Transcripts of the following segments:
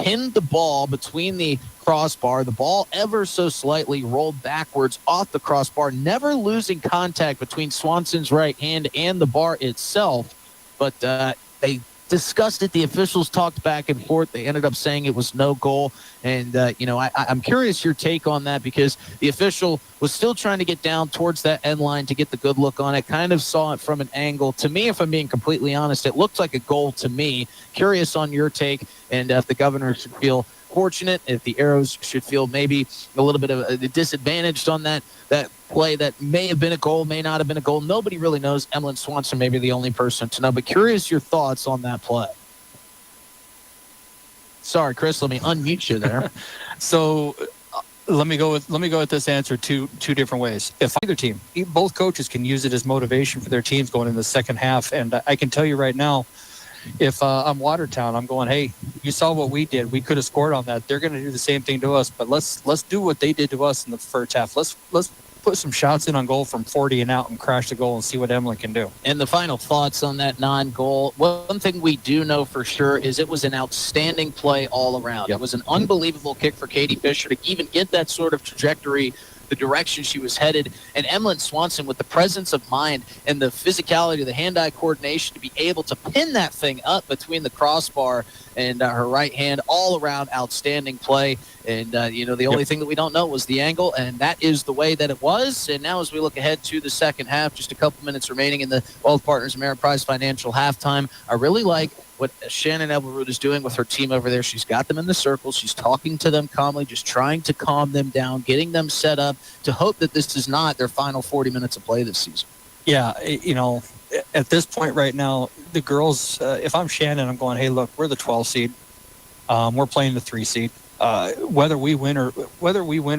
pinned the ball between the crossbar. The ball ever so slightly rolled backwards off the crossbar, never losing contact between Swanson's right hand and the bar itself. But they discussed it. The officials talked back and forth. They ended up saying it was no goal. And, I'm curious your take on that, because the official was still trying to get down towards that end line to get the good look on it, kind of saw it from an angle. To me, if I'm being completely honest, it looked like a goal to me. Curious on your take, and if the Governor should feel fortunate, if the Arrows should feel maybe a little bit of a disadvantaged on that play that may have been a goal, may not have been a goal. Nobody really knows. Emlyn Swanson may be the only person to know, but curious your thoughts on that play. Sorry, Chris, let me unmute you there. So let me go with this answer two different ways. If either team, both coaches can use it as motivation for their teams going in the second half. And I can tell you right now, if I'm Watertown, I'm going, hey, you saw what we did. We could have scored on that. They're going to do the same thing to us, but let's do what they did to us in the first half. Let's put some shots in on goal from 40 and out and crash the goal and see what Emlyn can do. And the final thoughts on that non-goal. One thing we do know for sure is it was an outstanding play all around. Yep. It was an unbelievable kick for Katie Fisher to even get that sort of trajectory, the direction she was headed. And Emlyn Swanson, with the presence of mind and the physicality, the hand-eye coordination to be able to pin that thing up between the crossbar and her right hand, all around outstanding play. And, the only thing that we don't know was the angle, and that is the way that it was. And now as we look ahead to the second half, just a couple minutes remaining in the Wealth Partners Ameriprise Financial halftime, I really like what Shannon Ebelroot is doing with her team over there. She's got them in the circle. She's talking to them calmly, just trying to calm them down, getting them set up to hope that this is not their final 40 minutes of play this season. Yeah, at this point right now, the girls, if I'm Shannon, I'm going, hey, look, we're the 12 seed. We're playing the 3 seed. Whether we win or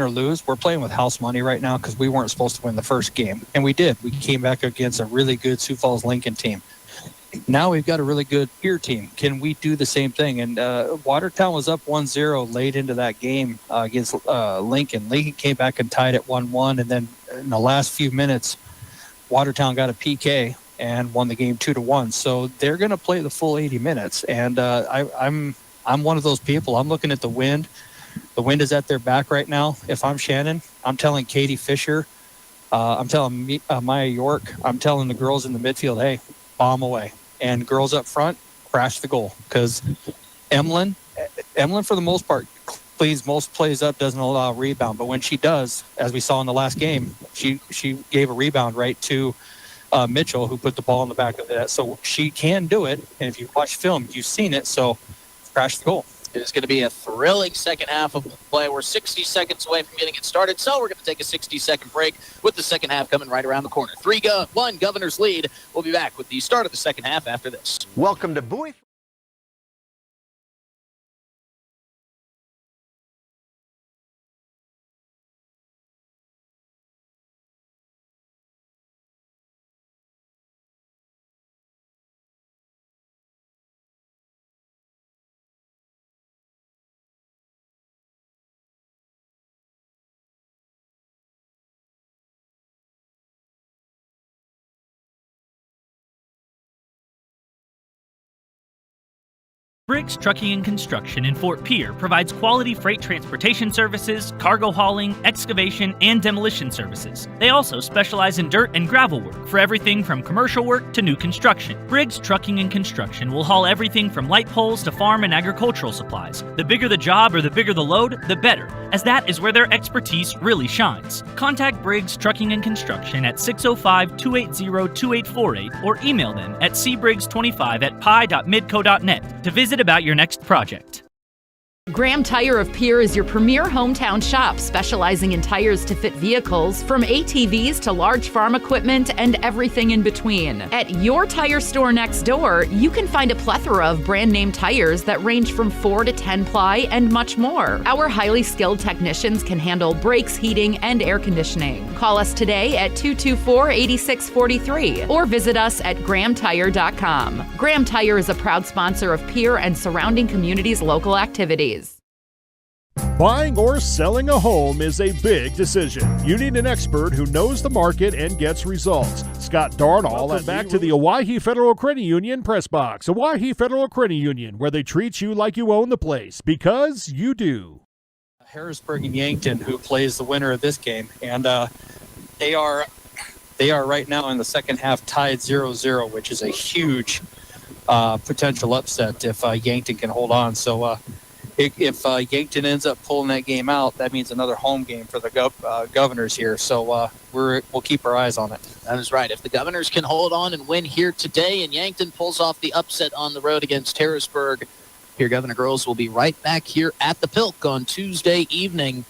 lose, we're playing with house money right now because we weren't supposed to win the first game. And we did. We came back against a really good Sioux Falls Lincoln team. Now we've got a really good Pierre team. Can we do the same thing? And Watertown was up 1-0 late into that game against Lincoln. Lincoln came back and tied at 1-1. And then in the last few minutes, Watertown got a PK and won the game 2-1. So they're going to play the full 80 minutes. And I'm one of those people. I'm looking at the wind. The wind is at their back right now. If I'm Shannon, I'm telling Katie Fisher, I'm telling Maya York, I'm telling the girls in the midfield, hey, bomb away. And girls up front, crash the goal. Because Emlyn, for the most part, most plays up, doesn't allow a rebound. But when she does, as we saw in the last game, she gave a rebound right to Mitchell, who put the ball in the back of the net. So she can do it. And if you watch film, you've seen it. So crash the goal. It is going to be a thrilling second half of play. We're 60 seconds away from getting it started, so we're going to take a 60-second break with the second half coming right around the corner. 3-1 Governor's lead. We'll be back with the start of the second half after this. Welcome to Bowie. Briggs Trucking and Construction in Fort Pierre provides quality freight transportation services, cargo hauling, excavation, and demolition services. They also specialize in dirt and gravel work for everything from commercial work to new construction. Briggs Trucking and Construction will haul everything from light poles to farm and agricultural supplies. The bigger the job or the bigger the load, the better, as that is where their expertise really shines. Contact Briggs Trucking and Construction at 605-280-2848 or email them at cbriggs25@pi.midco.net to visit about your next project. Graham Tire of Pierre is your premier hometown shop, specializing in tires to fit vehicles, from ATVs to large farm equipment and everything in between. At your tire store next door, you can find a plethora of brand name tires that range from 4 to 10 ply and much more. Our highly skilled technicians can handle brakes, heating, and air conditioning. Call us today at 224-8643 or visit us at grahamtire.com. Graham Tire is a proud sponsor of Pierre and surrounding communities' local activities. Buying or selling a home is a big decision. You need an expert who knows the market and gets results. Scott Darnall, and back to the Owyhee Federal Credit Union Press Box. Owyhee Federal Credit Union, where they treat you like you own the place, because you do. Harrisburg and Yankton, who plays the winner of this game, and they are right now in the second half tied 0-0, which is a huge potential upset if Yankton can hold on. So if Yankton ends up pulling that game out, that means another home game for the Governors here. So we'll keep our eyes on it. That is right. If the Governors can hold on and win here today, and Yankton pulls off the upset on the road against Harrisburg, Pierre Governor girls will be right back here at the Pilk on Tuesday evening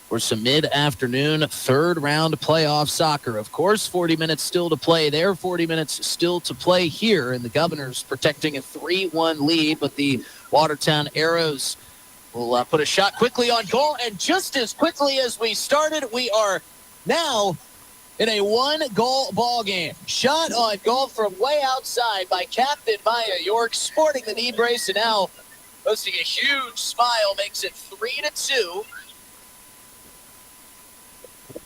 for some mid-afternoon third-round playoff soccer. Of course, 40 minutes still to play there, 40 minutes still to play here, and the Governors protecting a 3-1 lead, but the Watertown Arrows will put a shot quickly on goal, and just as quickly as we started, we are now in a one-goal ball game. Shot on goal from way outside by Captain Maya York, sporting the knee brace, and now posting a huge smile, makes it 3-2.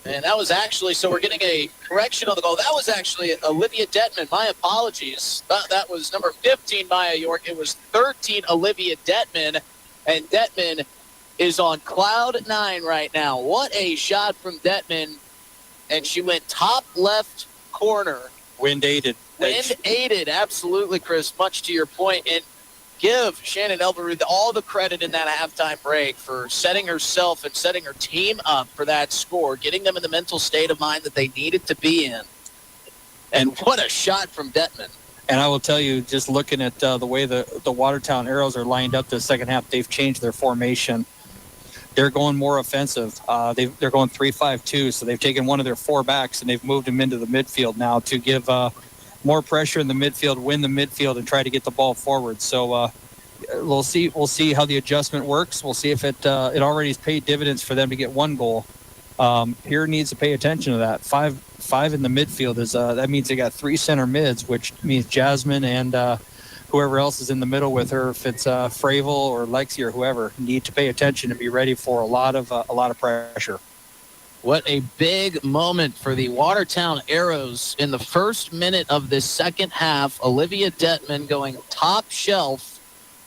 And that was actually, so we're getting a correction on the goal. That was actually Olivia Detman. My apologies. That was number 15, Maya York. It was 13, Olivia Detman. And Detman is on cloud 9 right now. What a shot from Detman. And she went top left corner. Wind aided. Absolutely, Chris, much to your point. And give Shannon Elberud all the credit in that halftime break for setting herself and setting her team up for that score, getting them in the mental state of mind that they needed to be in. And what a shot from Detman. And I will tell you, just looking at the way the Watertown Arrows are lined up the second half, they've changed their formation. They're going more offensive. They're going 3-5-2, so they've taken one of their 4 backs and they've moved him into the midfield now to give more pressure in the midfield, win the midfield, and try to get the ball forward. So we'll see how the adjustment works. We'll see if it already has paid dividends for them to get 1 goal. Pierre needs to pay attention to that. Five in the midfield is that means they got 3 center mids, which means Jasmine and whoever else is in the middle with her, if it's Fravel or Lexi or whoever, need to pay attention and be ready for a lot of pressure. What a big moment for the Watertown Arrows in the first minute of this second half. Olivia Detman going top shelf,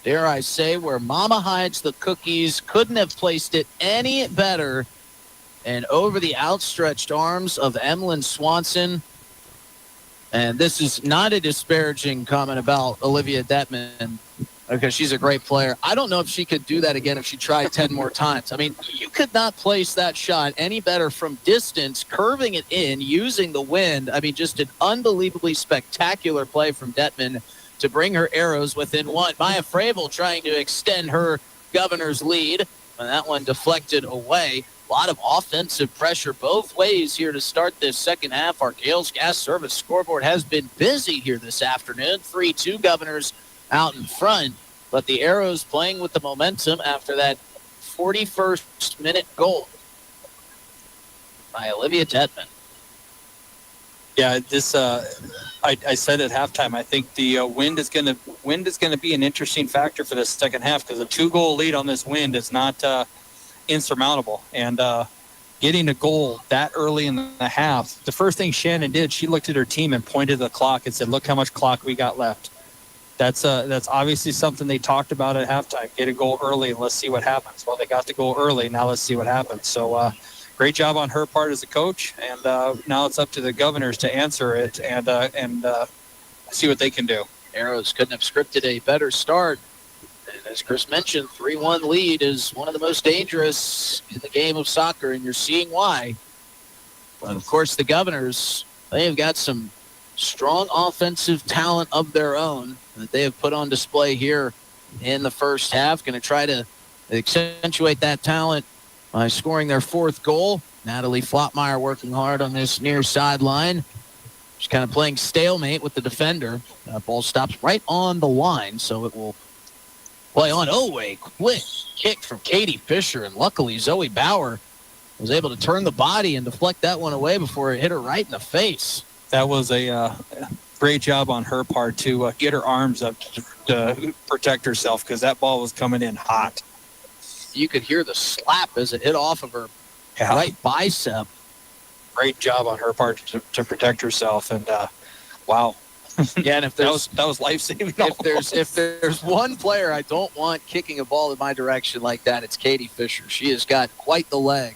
dare I say, where Mama hides the cookies. Couldn't have placed it any better. And over the outstretched arms of Emlyn Swanson. And this is not a disparaging comment about Olivia Detman, because she's a great player. I don't know if she could do that again if she tried 10 more times. I mean, you could not place that shot any better from distance, curving it in, using the wind. I mean, just an unbelievably spectacular play from Detman to bring her Arrows within 1. Maya Fravel trying to extend her Governor's lead, and that one deflected away. A lot of offensive pressure both ways here to start this second half. Our Gales Gas Service scoreboard has been busy here this afternoon. 3-2 Governors out in front, but the Arrows playing with the momentum after that 41st minute goal by Olivia Detman. Yeah, this I said at halftime, I think the wind is going to be an interesting factor for this second half, because a 2-goal lead on this wind is not insurmountable. And getting a goal that early in the half, the first thing Shannon did, she looked at her team and pointed to the clock and said, "Look how much clock we got left." That's obviously something they talked about at halftime. Get a goal early and let's see what happens. Well, they got the goal early. Now let's see what happens. So great job on her part as a coach. And now it's up to the Governors to answer it and see what they can do. Arrows couldn't have scripted a better start. And as Chris mentioned, 3-1 lead is one of the most dangerous in the game of soccer, and you're seeing why. But of course, the Governors, they have got some strong offensive talent of their own that they have put on display here in the first half. Going to try to accentuate that talent by scoring their 4th goal. Natalie Flotmeyer working hard on this near sideline. She's kind of playing stalemate with the defender. Ball stops right on the line, so it will play on. Oh, a quick kick from Katie Fisher, and luckily Zoe Bauer was able to turn the body and deflect that one away before it hit her right in the face. That was a great job on her part to get her arms up to protect herself, because that ball was coming in hot. you could hear the slap as it hit off of her right bicep. Great job on her part to protect herself, and wow. Yeah, and if that was life-saving. If there's one player I don't want kicking a ball in my direction like that, it's Katie Fisher. She has got quite the leg.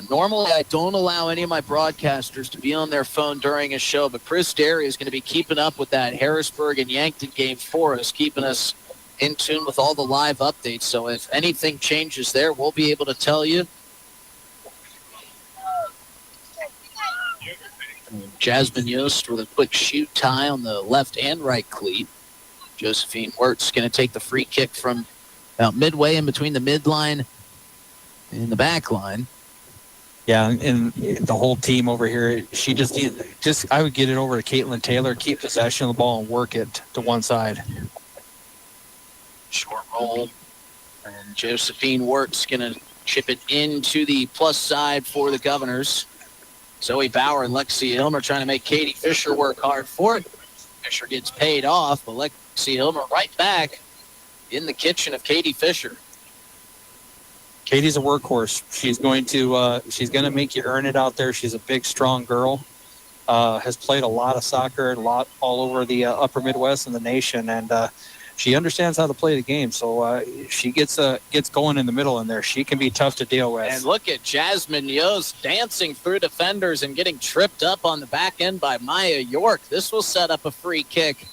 Normally, I don't allow any of my broadcasters to be on their phone during a show, but Chris Derry is going to be keeping up with that Harrisburg and Yankton game for us, keeping us in tune with all the live updates. So if anything changes there, we'll be able to tell you. Jasmine Yost with a quick shoot tie on the left and right cleat. Josephine Wirtz going to take the free kick from about midway in between the midline and the back line. Yeah, and the whole team over here, she I would get it over to Caitlin Taylor, keep possession of the ball and work it to one side. Short roll. And Josephine Wirtz going to chip it into the plus side for the Governors. Zoe Bauer and Lexi Hilmer trying to make Katie Fisher work hard for it. Fisher gets paid off, but Lexi Hilmer right back in the kitchen of Katie Fisher. Katie's a workhorse. She's going to make you earn it out there. She's a big, strong girl. Has played a lot of soccer, a lot all over the upper Midwest and the nation, and she understands how to play the game. So she gets going in the middle in there. She can be tough to deal with. And look at Jasmine Yost dancing through defenders and getting tripped up on the back end by Maya York. This will set up a free kick,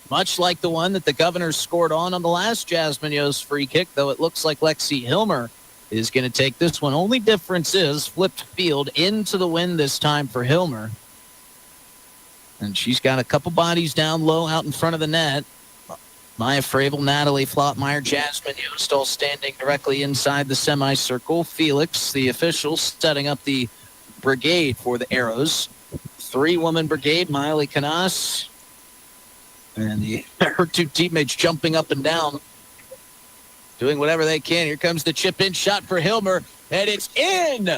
much like the one that the Governors scored on the last Jasmine Yost free kick, though it looks like Lexi Hilmer is going to take this one. Only difference is flipped field into the wind this time for Hilmer. And she's got a couple bodies down low out in front of the net. Maya Fravel, Natalie Flottmeyer, Jasmine Yost all standing directly inside the semicircle. Felix, the official, setting up the brigade for the Arrows. 3-woman brigade, Miley Canas. And her two teammates jumping up and down, doing whatever they can. Here comes the chip-in shot for Hilmer, and it's in!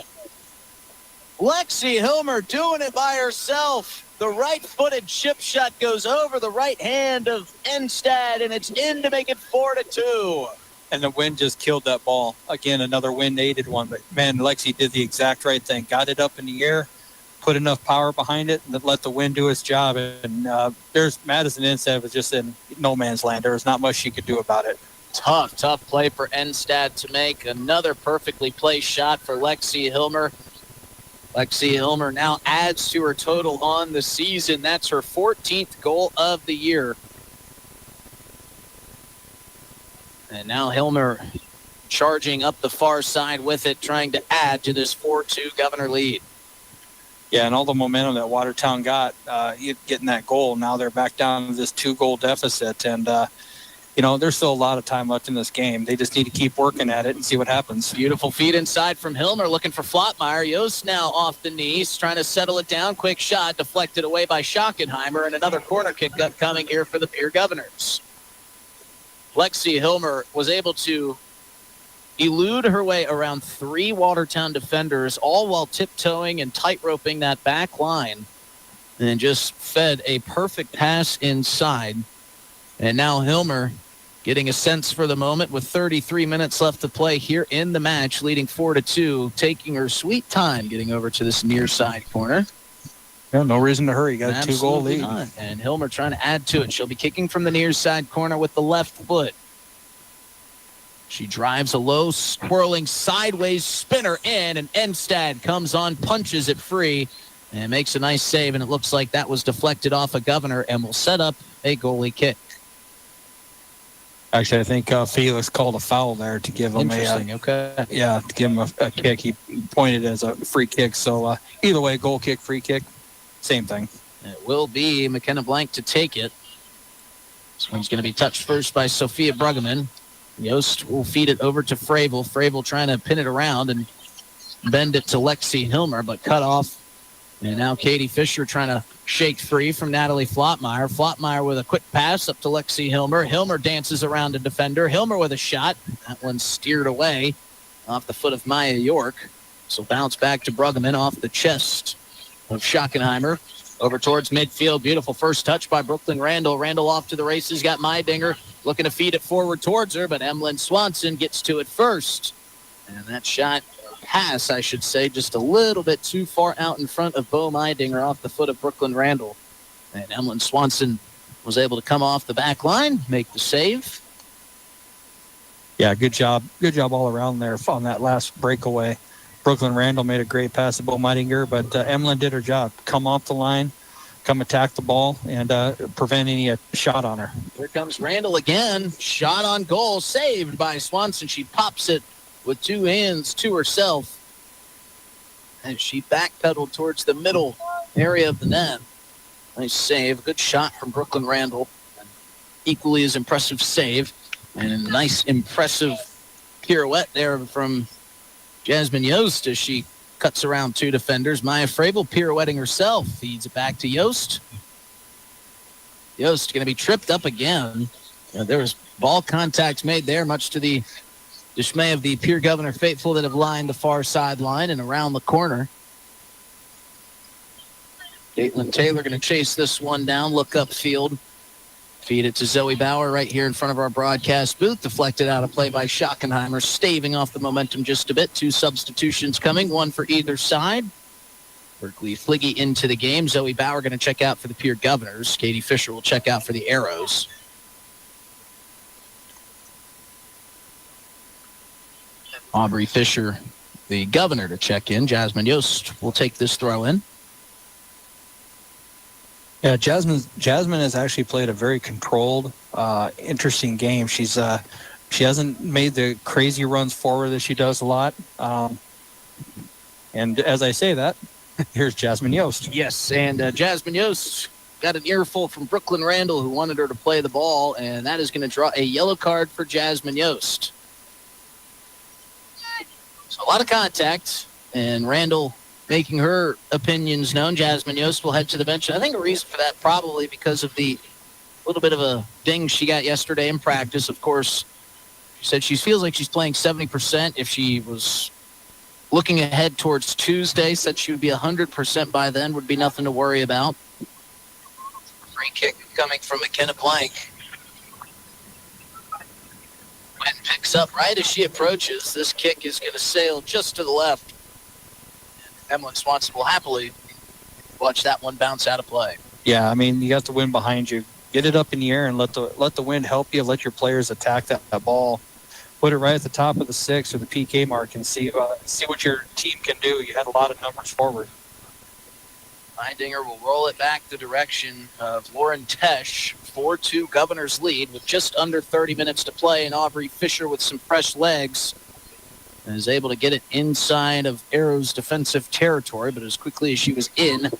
Lexi Hilmer doing it by herself. The right-footed chip shot goes over the right hand of Enstad, and it's in to make it 4-2. And the wind just killed that ball. Again, another wind-aided one. But, man, Lexi did the exact right thing. Got it up in the air, put enough power behind it, and let the wind do its job. And there's Madison Enstad was just in no man's land. There was not much she could do about it. Tough play for Enstad to make. Another perfectly placed shot for Lexi Hilmer. Lexi Hilmer now adds to her total on the season. That's her 14th goal of the year. And now Hilmer charging up the far side with it, trying to add to this 4-2 Governor lead. Yeah, and all the momentum that Watertown got getting that goal, now they're back down to this 2-goal deficit. And, there's still a lot of time left in this game. They just need to keep working at it and see what happens. Beautiful feed inside from Hilmer, looking for Flottmeyer. Yost now off the knees, trying to settle it down. Quick shot, deflected away by Schockenheimer, and another corner kick coming here for the Pierre Governors. Lexi Hilmer was able to elude her way around 3 Watertown defenders, all while tiptoeing and tight-roping that back line, and just fed a perfect pass inside. And now Hilmer getting a sense for the moment with 33 minutes left to play here in the match, leading 4-2, taking her sweet time getting over to this near side corner. Yeah, no reason to hurry. Got a 2-goal lead. Not. And Hilmer trying to add to it. She'll be kicking from the near side corner with the left foot. She drives a low, swirling sideways spinner in, and Enstad comes on, punches it free, and makes a nice save. And it looks like that was deflected off a Governor and will set up a goalie kick. Actually, I think Felix called a foul there to give him okay. Yeah, to give him a kick. He pointed as a free kick. So either way, goal kick, free kick, same thing. It will be McKenna Blank to take it. This one's going to be touched first by Sophia Bruggeman. Yost will feed it over to Fravel. Fravel trying to pin it around and bend it to Lexi Hilmer, but cut off. And now Katie Fisher trying to shake free from Natalie Flottmeyer. Flottmeyer with a quick pass up to Lexi Hilmer. Hilmer dances around a defender. Hilmer with a shot. That one steered away off the foot of Maya York. So bounce back to Bruggeman off the chest of Schockenheimer. Over towards midfield. Beautiful first touch by Brooklyn Randall. Randall off to the races. Got Meidinger looking to feed it forward towards her, but Emlyn Swanson gets to it first. And that shot, pass, I should say, just a little bit too far out in front of Bo Meidinger off the foot of Brooklyn Randall. And Emlyn Swanson was able to come off the back line, make the save. Yeah, good job. Good job all around there on that last breakaway. Brooklyn Randall made a great pass to Bo Meidinger, but Emlyn did her job. Come off the line, come attack the ball, and prevent any shot on her. Here comes Randall again. Shot on goal, saved by Swanson. She pops it with two hands to herself. And she backpedaled towards the middle area of the net. Nice save. Good shot from Brooklyn Randall. Equally as impressive save. And a nice, impressive pirouette there from Jasmine Yost as she cuts around two defenders. Maya Fravel pirouetting herself. Feeds it back to Yost. Yost going to be tripped up again. There was ball contact made there, much to the dismay of the Pierre Governor faithful that have lined the far sideline and around the corner. Caitlin Taylor going to chase this one down, look upfield. Feed it to Zoe Bauer right here in front of our broadcast booth. Deflected out of play by Schockenheimer, staving off the momentum just a bit. Two substitutions coming, one for either side. Berkeley Fliggy into the game. Zoe Bauer going to check out for the Pierre Governors. Katie Fisher will check out for the Arrows. Aubrey Fisher, the Governor, to check in. Jasmine Yost will take this throw in. Yeah, Jasmine has actually played a very controlled, interesting game. She hasn't made the crazy runs forward that she does a lot. And as I say that, here's Jasmine Yost. Yes, and Jasmine Yost got an earful from Brooklyn Randall, who wanted her to play the ball, and that is going to draw a yellow card for Jasmine Yost. So a lot of contact, and Randall making her opinions known. Jasmine Yost will head to the bench. I think a reason for that probably because of the little bit of a ding she got yesterday in practice. Of course, she said she feels like she's playing 70%. If she was looking ahead towards Tuesday, said she would be 100% by then, would be nothing to worry about. Free kick coming from McKenna Blank. Wind picks up right as she approaches. This kick is going to sail just to the left. Emlyn Swanson will happily watch that one bounce out of play. Yeah, I mean, you got the wind behind you. Get it up in the air and let the wind help you. Let your players attack that ball. Put it right at the top of the 6 or the PK mark and see what your team can do. You had a lot of numbers forward. Meidinger will roll it back the direction of Lauren Tesh. 4-2 Governor's lead with just under 30 minutes to play, and Aubrey Fisher with some fresh legs and is able to get it inside of Arrow's defensive territory, but as quickly as she was in,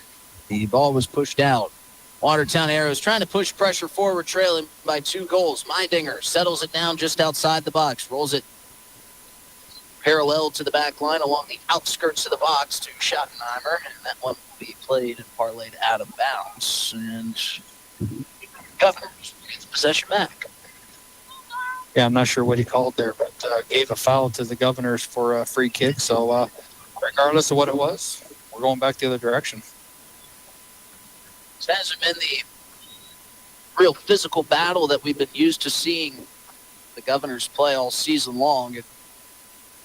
the ball was pushed out. Watertown Arrows trying to push pressure forward, trailing by 2 goals. Meidinger settles it down just outside the box, rolls it parallel to the back line along the outskirts of the box to Schottenheimer, and that one will be played and parlayed out of bounds, and Governors gets possession back. Yeah, I'm not sure what he called there, but gave a foul to the Governors for a free kick. So regardless of what it was, we're going back the other direction. This hasn't been the real physical battle that we've been used to seeing the Governors play all season long. It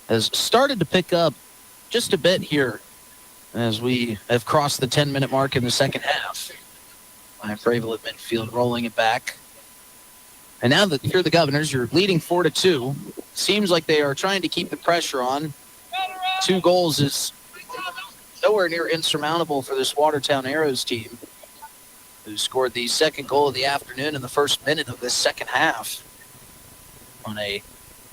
has started to pick up just a bit here as we have crossed the 10-minute mark in the second half. Ryan Fravel at midfield rolling it back. And now that you're the Governors, you're leading 4-2. Seems like they are trying to keep the pressure on. 2 goals is nowhere near insurmountable for this Watertown Arrows team, who scored the second goal of the afternoon in the first minute of this second half on a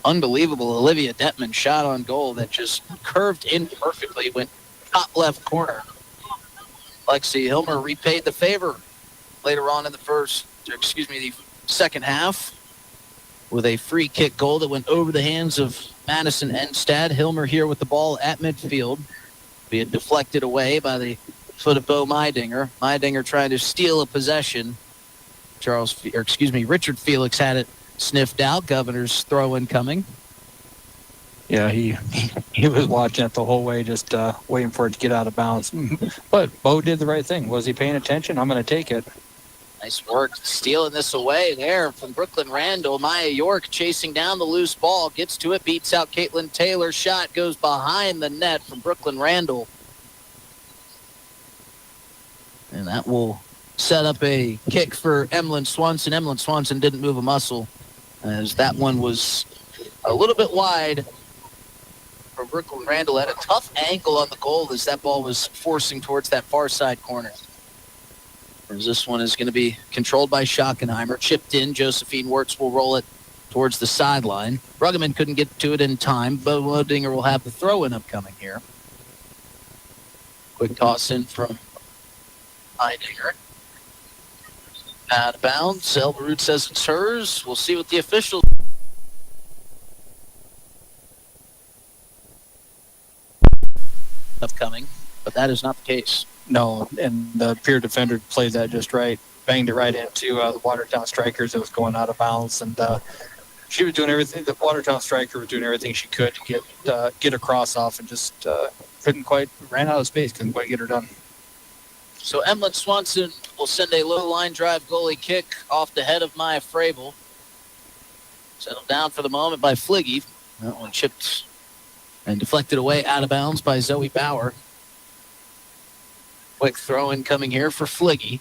unbelievable Olivia Detman shot on goal that just curved in perfectly, went top left corner. Lexi Hilmer repaid the favor later on in the second half with a free kick goal that went over the hands of Madison Enstad. Hilmer here with the ball at midfield, being deflected away by the foot of Bo Meidinger. Meidinger trying to steal a possession. Richard Felix had it sniffed out. Governors throw in coming. Yeah, he was watching it the whole way, just waiting for it to get out of bounds. But Bo did the right thing. Was he paying attention? I'm going to take it. Nice work stealing this away there from Brooklyn Randall. Maya York chasing down the loose ball, gets to it, beats out Caitlin Taylor. Shot goes behind the net from Brooklyn Randall. And that will set up a kick for Emlyn Swanson. Emlyn Swanson didn't move a muscle, as that one was a little bit wide for Brooklyn Randall. Had a tough angle on the goal as that ball was forcing towards that far side corner. As this one is going to be controlled by Schockenheimer. Chipped in. Josephine Wirtz will roll it towards the sideline. Bruggeman couldn't get to it in time. Bo Lodinger will have the throw-in upcoming here. Quick toss in from Heidinger. Out of bounds. Elberud says it's hers. We'll see what the officials upcoming, but that is not the case. No, and the Pierre defender played that just right. Banged it right into the Watertown strikers. It was going out of bounds, and she was doing everything. The Watertown striker was doing everything she could to get a cross off, and just couldn't quite, ran out of space, couldn't quite get her done. So Emlyn Swanson will send a low line drive goalie kick off the head of Maya Frabel. Settled down for the moment by Fliggy. That one chipped and deflected away out of bounds by Zoe Bauer. Quick throw-in coming here for Fliggy.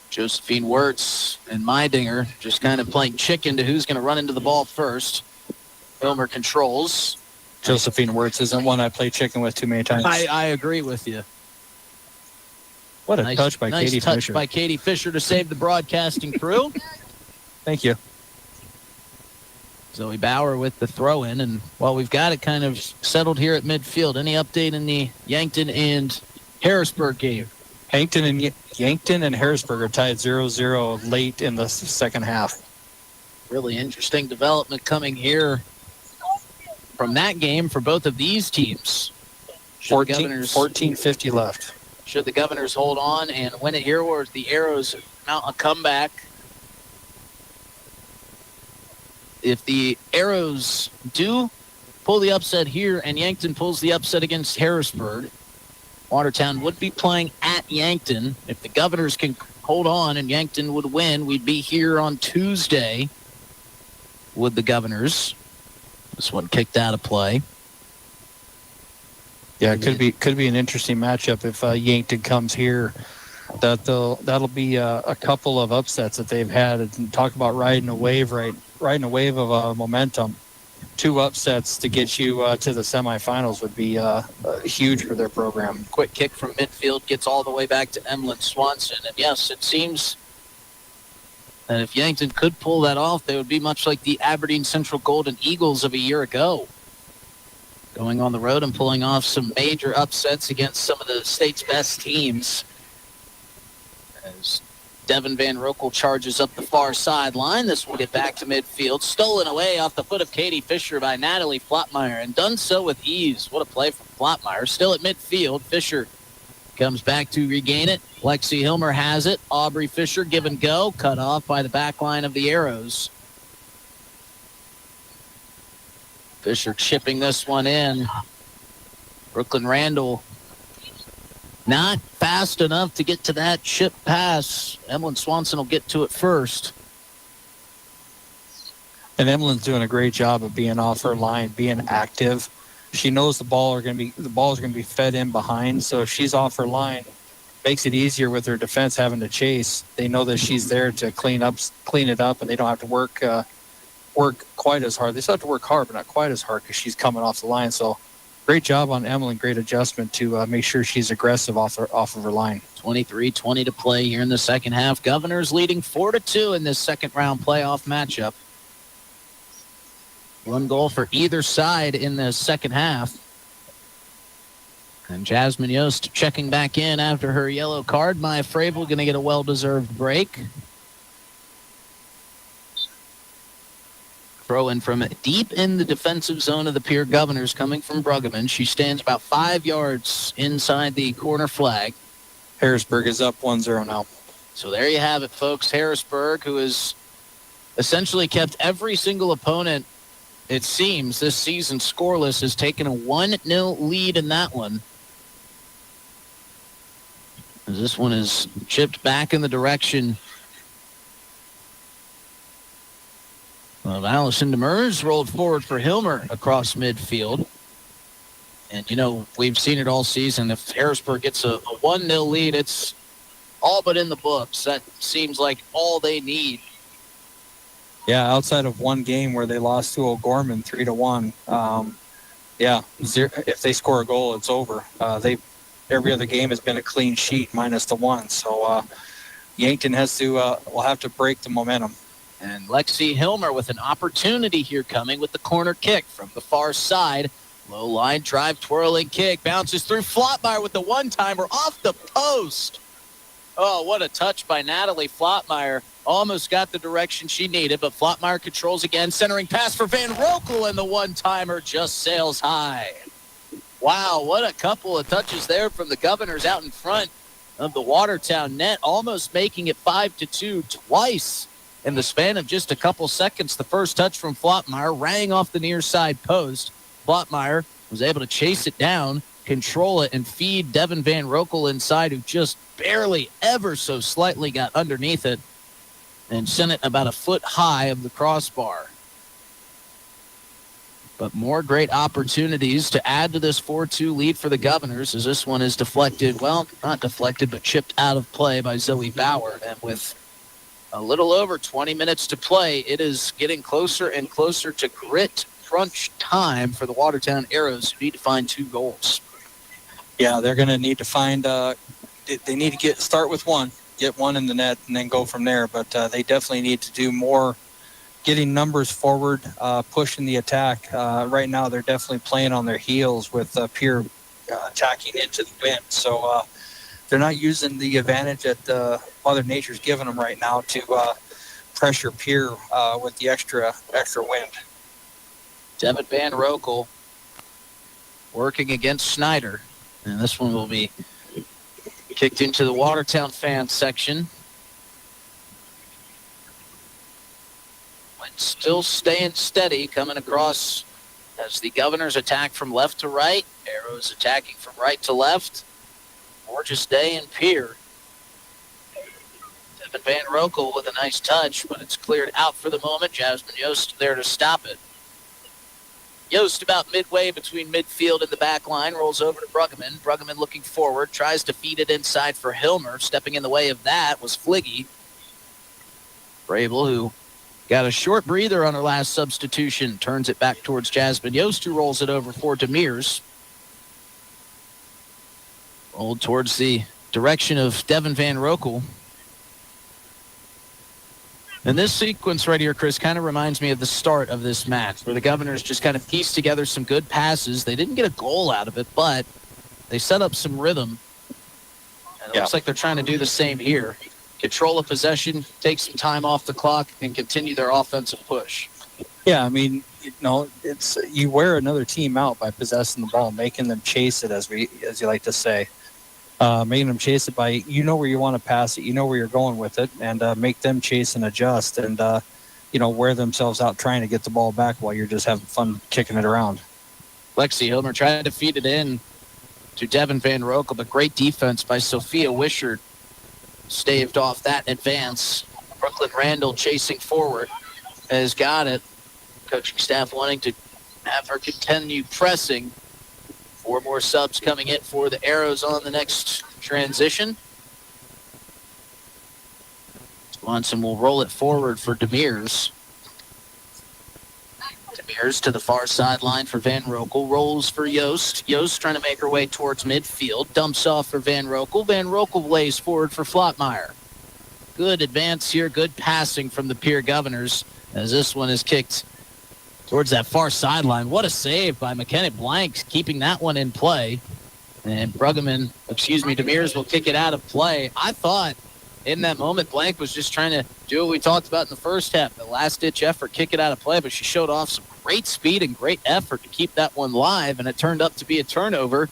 Josephine Wirtz and Meidinger just kind of playing chicken to who's going to run into the ball first. Hilmer controls. Josephine Wirtz isn't one I play chicken with too many times. I agree with you. What a touch by Katie Fisher. Nice touch by Katie Fisher to save the broadcasting crew. Thank you. Zoe Bauer with the throw-in, and while we've got it kind of settled here at midfield, any update in the Yankton and Harrisburg game? Yankton and Harrisburg are tied 0-0 late in the second half. Really interesting development coming here from that game for both of these teams. 14:50 left. Should the Governors hold on and win it here, or the Arrows mount a comeback? If the Arrows do pull the upset here and Yankton pulls the upset against Harrisburg, Watertown would be playing at Yankton. If the Governors can hold on and Yankton would win, we'd be here on Tuesday with the Governors. This one kicked out of play. Yeah, it could be an interesting matchup if Yankton comes here. That'll be a couple of upsets that they've had. And talk about riding a wave of momentum. 2 upsets to get you to the semifinals would be huge for their program. Quick kick from midfield gets all the way back to Emlyn Swanson. And yes, it seems that if Yankton could pull that off, they would be much like the Aberdeen Central Golden Eagles of a year ago. Going on the road and pulling off some major upsets against some of the state's best teams. As Devin Van Roekel charges up the far sideline. This will get back to midfield. Stolen away off the foot of Katie Fisher by Natalie Flotmeyer, and done so with ease. What a play from Flotmeyer. Still at midfield. Fisher comes back to regain it. Lexi Hilmer has it. Aubrey Fisher give and go. Cut off by the back line of the Arrows. Fisher chipping this one in. Brooklyn Randall not fast enough to get to that chip pass. Emlyn Swanson will get to it first. And Emlyn's doing a great job of being off her line, being active. She knows the balls are going to be fed in behind, so if she's off her line, makes it easier with her defense having to chase. They know that she's there to clean it up, and they don't have to work quite as hard. They still have to work hard, but not quite as hard because she's coming off the line. So great job on Emlyn. Great adjustment to make sure she's aggressive off of her line. 23-20 to play here in the second half. Governors leading 4-2 in this second round playoff matchup. 1 goal for either side in the second half. And Jasmine Yost checking back in after her yellow card. Maya Frabel going to get a well-deserved break. Throw in from deep in the defensive zone of the Pierre Governors coming from Bruggeman. She stands about 5 yards inside the corner flag. Harrisburg is up 1-0 now. So there you have it, folks. Harrisburg, who has essentially kept every single opponent it seems this season scoreless has taken a 1-0 lead in that one. As this one is chipped back in the direction of Allison Demers, rolled forward for Hilmer across midfield. And, we've seen it all season. If Harrisburg gets a 1-0 lead, it's all but in the books. That seems like all they need. Yeah, outside of one game where they lost to O'Gorman 3-1. If they score a goal, it's over. Every other game has been a clean sheet minus the one. So Yankton will have to break the momentum. And Lexi Hilmer with an opportunity here coming with the corner kick from the far side. Low line drive, twirling kick, bounces through. Flotmeyer with the one-timer off the post. Oh, what a touch by Natalie Flotmeyer. Almost got the direction she needed, but Flotmeyer controls again. Centering pass for Van Rokel, and the one-timer just sails high. Wow, what a couple of touches there from the Governors out in front of the Watertown net, almost making it 5-2 twice in the span of just a couple seconds. The first touch from Flotmeyer rang off the near side post. Flotmeyer was able to chase it down, control it, and feed Devin Van Rokel inside, who just barely ever so slightly got underneath it and sent it about a foot high of the crossbar. But more great opportunities to add to this 4-2 lead for the Governors, as this one is deflected, well, not deflected, but chipped out of play by Zoe Bauer. And with a little over 20 minutes to play, it is getting closer and closer to grit crunch time for the Watertown Arrows, who need to find 2 goals. Yeah, they're going to need to find they need to start with one, get one in the net, and then go from there. But they definitely need to do more getting numbers forward, pushing the attack. Right now, they're definitely playing on their heels with Pierre attacking into the wind. So they're not using the advantage that Mother Nature's giving them right now to pressure Pierre with the extra wind. Devin Van Rokel working against Snyder. And this one will be kicked into the Watertown fan section. Wind still staying steady, coming across as the Governors attack from left to right. Arrows attacking from right to left. Gorgeous day in Pierre. Devin Van Rokel with a nice touch, but it's cleared out for the moment. Jasmine Yost there to stop it. Yost about midway between midfield and the back line, rolls over to Bruggeman. Bruggeman looking forward, tries to feed it inside for Hilmer. Stepping in the way of that was Fliggy. Brable, who got a short breather on her last substitution, turns it back towards Jasmine Yost, who rolls it over for Demers. Rolled towards the direction of Devin Van Rokel. And this sequence right here, Chris, kind of reminds me of the start of this match, where the Governors just kind of pieced together some good passes. They didn't get a goal out of it, but they set up some rhythm. And it looks like they're trying to do the same here. Control of possession, take some time off the clock, and continue their offensive push. Yeah, I mean, it's you wear another team out by possessing the ball, making them chase it, as you like to say. Making them chase it by, where you want to pass it, where you're going with it, and make them chase and adjust and, wear themselves out trying to get the ball back while you're just having fun kicking it around. Lexi Hilmer tried to feed it in to Devin Van Rokel, but great defense by Sophia Wishart staved off that advance. Brooklyn Randall chasing forward has got it. Coaching staff wanting to have her continue pressing. 4 more subs coming in for the Arrows on the next transition. Swanson will roll it forward for Demers. Demers to the far sideline for Van Rokel. Rolls for Yost. Yost trying to make her way towards midfield. Dumps off for Van Rokel. Van Rokel lays forward for Flotmeyer. Good advance here. Good passing from the Pierre Governors as this one is kicked towards that far sideline. What a save by McKenna Blank, keeping that one in play. And Demers will kick it out of play. I thought in that moment, Blank was just trying to do what we talked about in the first half, the last-ditch effort, kick it out of play, but she showed off some great speed and great effort to keep that one live, and it turned up to be a turnover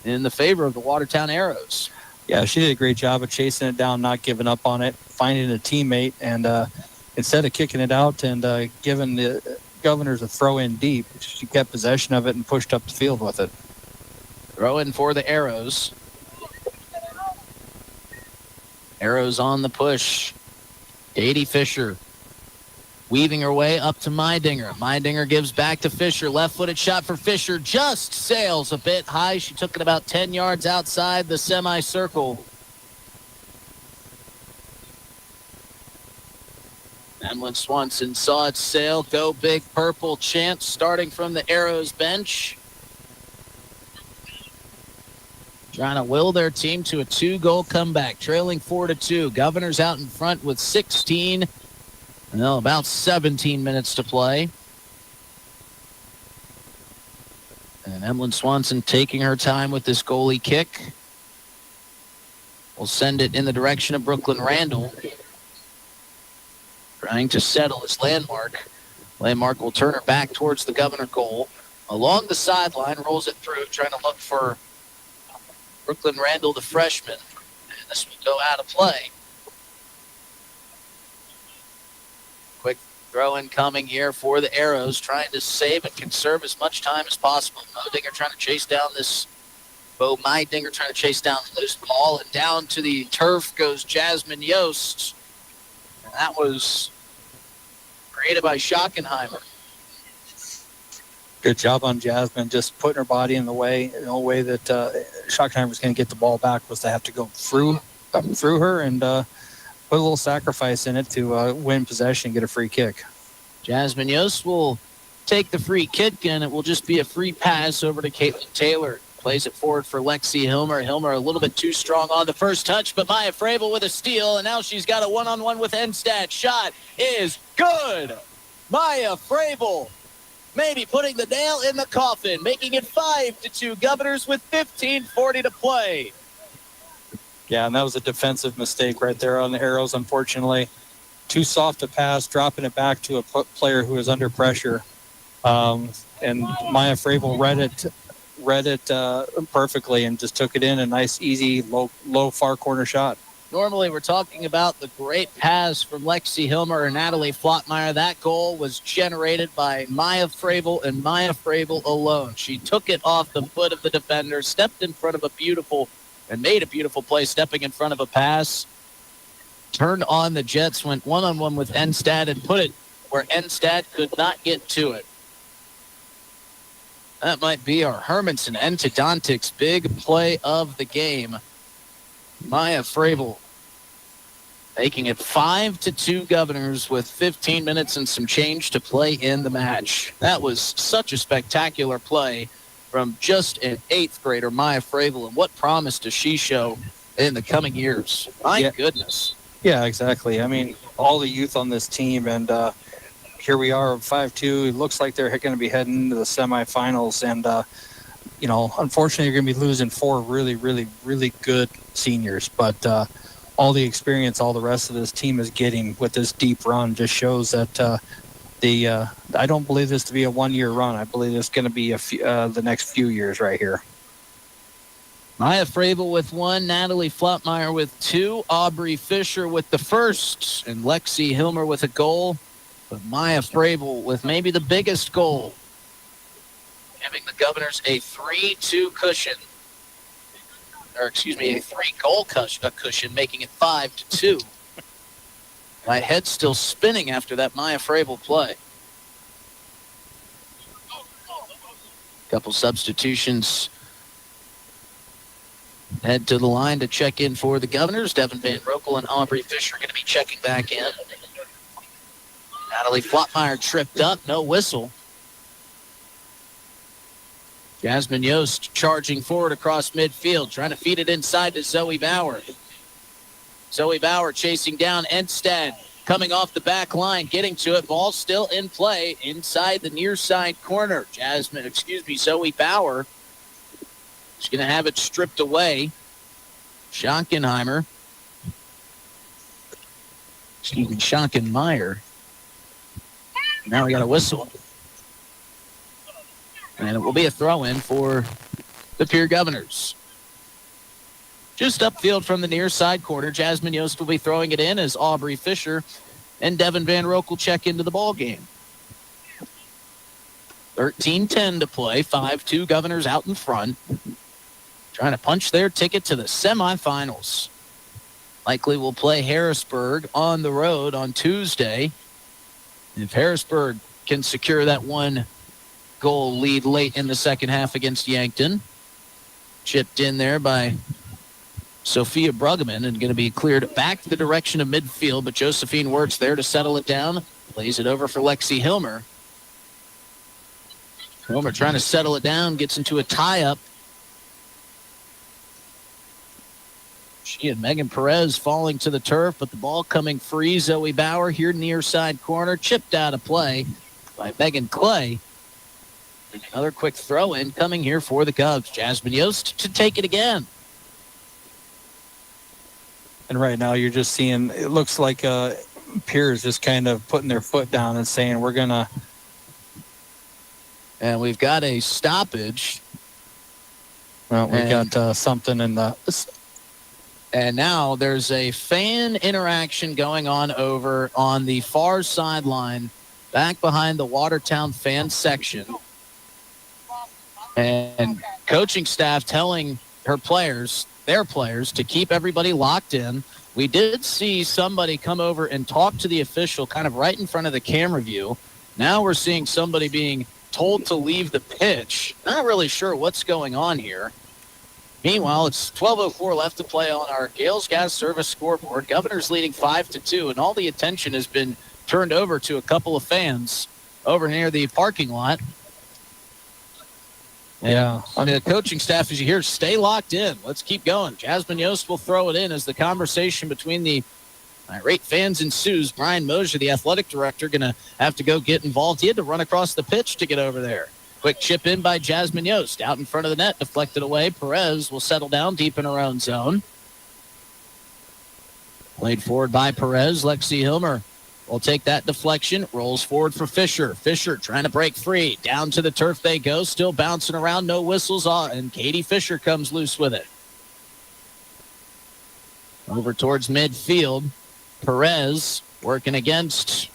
in the favor of the Watertown Arrows. Yeah, she did a great job of chasing it down, not giving up on it, finding a teammate, and instead of kicking it out and giving Governors a throw in deep. She kept possession of it and pushed up the field with it. Throw in for the Arrows. Arrows on the push. Katie Fisher weaving her way up to Meidinger. Meidinger gives back to Fisher. Left-footed shot for Fisher. Just sails a bit high. She took it about 10 yards outside the semicircle. Emlyn Swanson saw it sail. Go Big Purple chant starting from the Arrows bench. Trying to will their team to a 2-goal comeback, trailing 4-2. Governors out in front with 16. Well, about 17 minutes to play. And Emlyn Swanson taking her time with this goalie kick. Will send it in the direction of Brooklyn Randall. Trying to settle his Landmark. Landmark will turn her back towards the Governor goal. Along the sideline, rolls it through, trying to look for Brooklyn Randall, the freshman. And this will go out of play. Quick throw-in coming here for the Arrows, trying to save and conserve as much time as possible. Meidinger trying to chase down this... Meidinger trying to chase down the loose ball, and down to the turf goes Jasmine Yost. And that was created by Schockenheimer. Good job on Jasmine, just putting her body in the way. The only way that Schockenheimer was going to get the ball back was to have to go through her and put a little sacrifice in it to win possession and get a free kick. Jasmine Yost will take the free kick, and it will just be a free pass over to Caitlin Taylor. Plays it forward for Lexi Hilmer. Hilmer a little bit too strong on the first touch, but Maya Fravel with a steal, and now she's got a one-on-one with Enstad. Shot is good. Maya Fravel maybe putting the nail in the coffin, making it 5-2. Governors with 15:40 to play. Yeah, and that was a defensive mistake right there on the Arrows, unfortunately. Too soft a pass, dropping it back to a player who is under pressure. And Maya Fravel read it perfectly and just took it in. A nice, easy, low far corner shot. Normally, we're talking about the great pass from Lexi Hilmer and Natalie Flottmeyer. That goal was generated by Maya Fravel and Maya Fravel alone. She took it off the foot of the defender, stepped in front of made a beautiful play, stepping in front of a pass, turned on the Jets, went one-on-one with Enstad, and put it where Enstad could not get to it. That might be our Hermanson Endodontics big play of the game. Maya Fravel making it 5-2 Governors with 15 minutes and some change to play in the match. That was such a spectacular play from just an 8th grader, Maya Fravel, and what promise does she show in the coming years? My goodness. Yeah, exactly. I mean, all the youth on this team, and here we are, 5-2. It looks like they're going to be heading into the semifinals, and unfortunately, you're going to be losing 4 really, really, really good seniors. But all the experience all the rest of this team is getting with this deep run just shows that I don't believe this to be a one-year run. I believe it's going to be the next few years right here. Maya Fravel with 1, Natalie Flottmeyer with 2, Aubrey Fisher with the first, and Lexi Hilmer with a goal. But Maya Fravel with maybe the biggest goal, giving the Governors a 3-2 cushion. A 3-goal cushion, making it 5-2. My head's still spinning after that Maya Fravel play. Couple substitutions. Head to the line to check in for the Governors. Devin Van Rokel and Aubrey Fisher going to be checking back in. Natalie Flottmeyer tripped up, no whistle. Jasmine Yost charging forward across midfield, trying to feed it inside to Zoe Bauer. Zoe Bauer chasing down Enstad, coming off the back line, getting to it. Ball still in play inside the near side corner. Zoe Bauer is going to have it stripped away. Schockenmeyer. Now we got a whistle. And it will be a throw-in for the Pierre Governors. Just upfield from the near side corner, Jasmine Yost will be throwing it in as Aubrey Fisher and Devin Van Rokel check into the ball game. 13:10 to play. 5-2 Governors out in front. Trying to punch their ticket to the semifinals. Likely will play Harrisburg on the road on Tuesday. If Harrisburg can secure that 1-goal lead late in the second half against Yankton. Chipped in there by Sophia Bruggeman and going to be cleared back the direction of midfield, but Josephine Wirtz there to settle it down. Plays it over for Lexi Hilmer. Hilmer trying to settle it down, gets into a tie-up. She and Megan Perez falling to the turf, but the ball coming free. Zoe Bauer here near side corner, chipped out of play by Megan Clay. Another quick throw-in coming here for the Cubs. Jasmine Yost to take it again. And right now you're just seeing, it looks like Pierre is just kind of putting their foot down and saying, we're going to. And we've got a stoppage. Well, we got something in the. And now there's a fan interaction going on over on the far sideline, back behind the Watertown fan section. And coaching staff telling their players, to keep everybody locked in. We did see somebody come over and talk to the official kind of right in front of the camera view. Now we're seeing somebody being told to leave the pitch. Not really sure what's going on here. Meanwhile, it's 12:04 left to play on our Gales Gas Service scoreboard. Governors leading 5-2, and all the attention has been turned over to a couple of fans over near the parking lot. Yeah. The coaching staff, as you hear, stay locked in. Let's keep going. Jasmine Yost will throw it in as the conversation between the irate fans ensues. Brian Mosier, the athletic director, going to have to go get involved. He had to run across the pitch to get over there. Quick chip in by Jasmine Yost. Out in front of the net, deflected away. Perez will settle down deep in her own zone. Played forward by Perez. Lexi Hilmer will take that deflection. Rolls forward for Fisher. Fisher trying to break free. Down to the turf they go. Still bouncing around. No whistles on. And Katie Fisher comes loose with it. Over towards midfield. Perez working against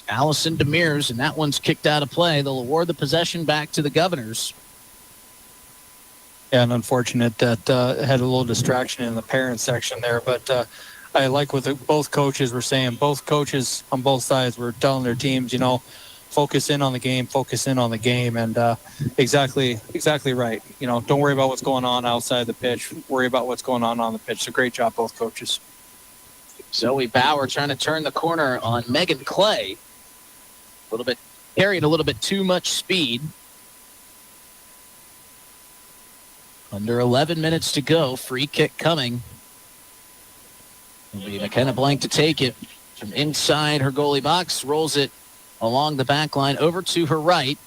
Allison Demers, and that one's kicked out of play. They'll award the possession back to the Governors. Yeah, and unfortunate that had a little distraction in the parent section there, but I like what both coaches were saying. Both coaches on both sides were telling their teams, focus in on the game, and exactly right. Don't worry about what's going on outside the pitch. Worry about what's going on the pitch. So great job, both coaches. Zoe Bauer trying to turn the corner on Megan Clay. Carried a little bit too much speed. Under 11 minutes to go. Free kick coming. It'll be McKenna Blank to take it from inside her goalie box. Rolls it along the back line over to her right.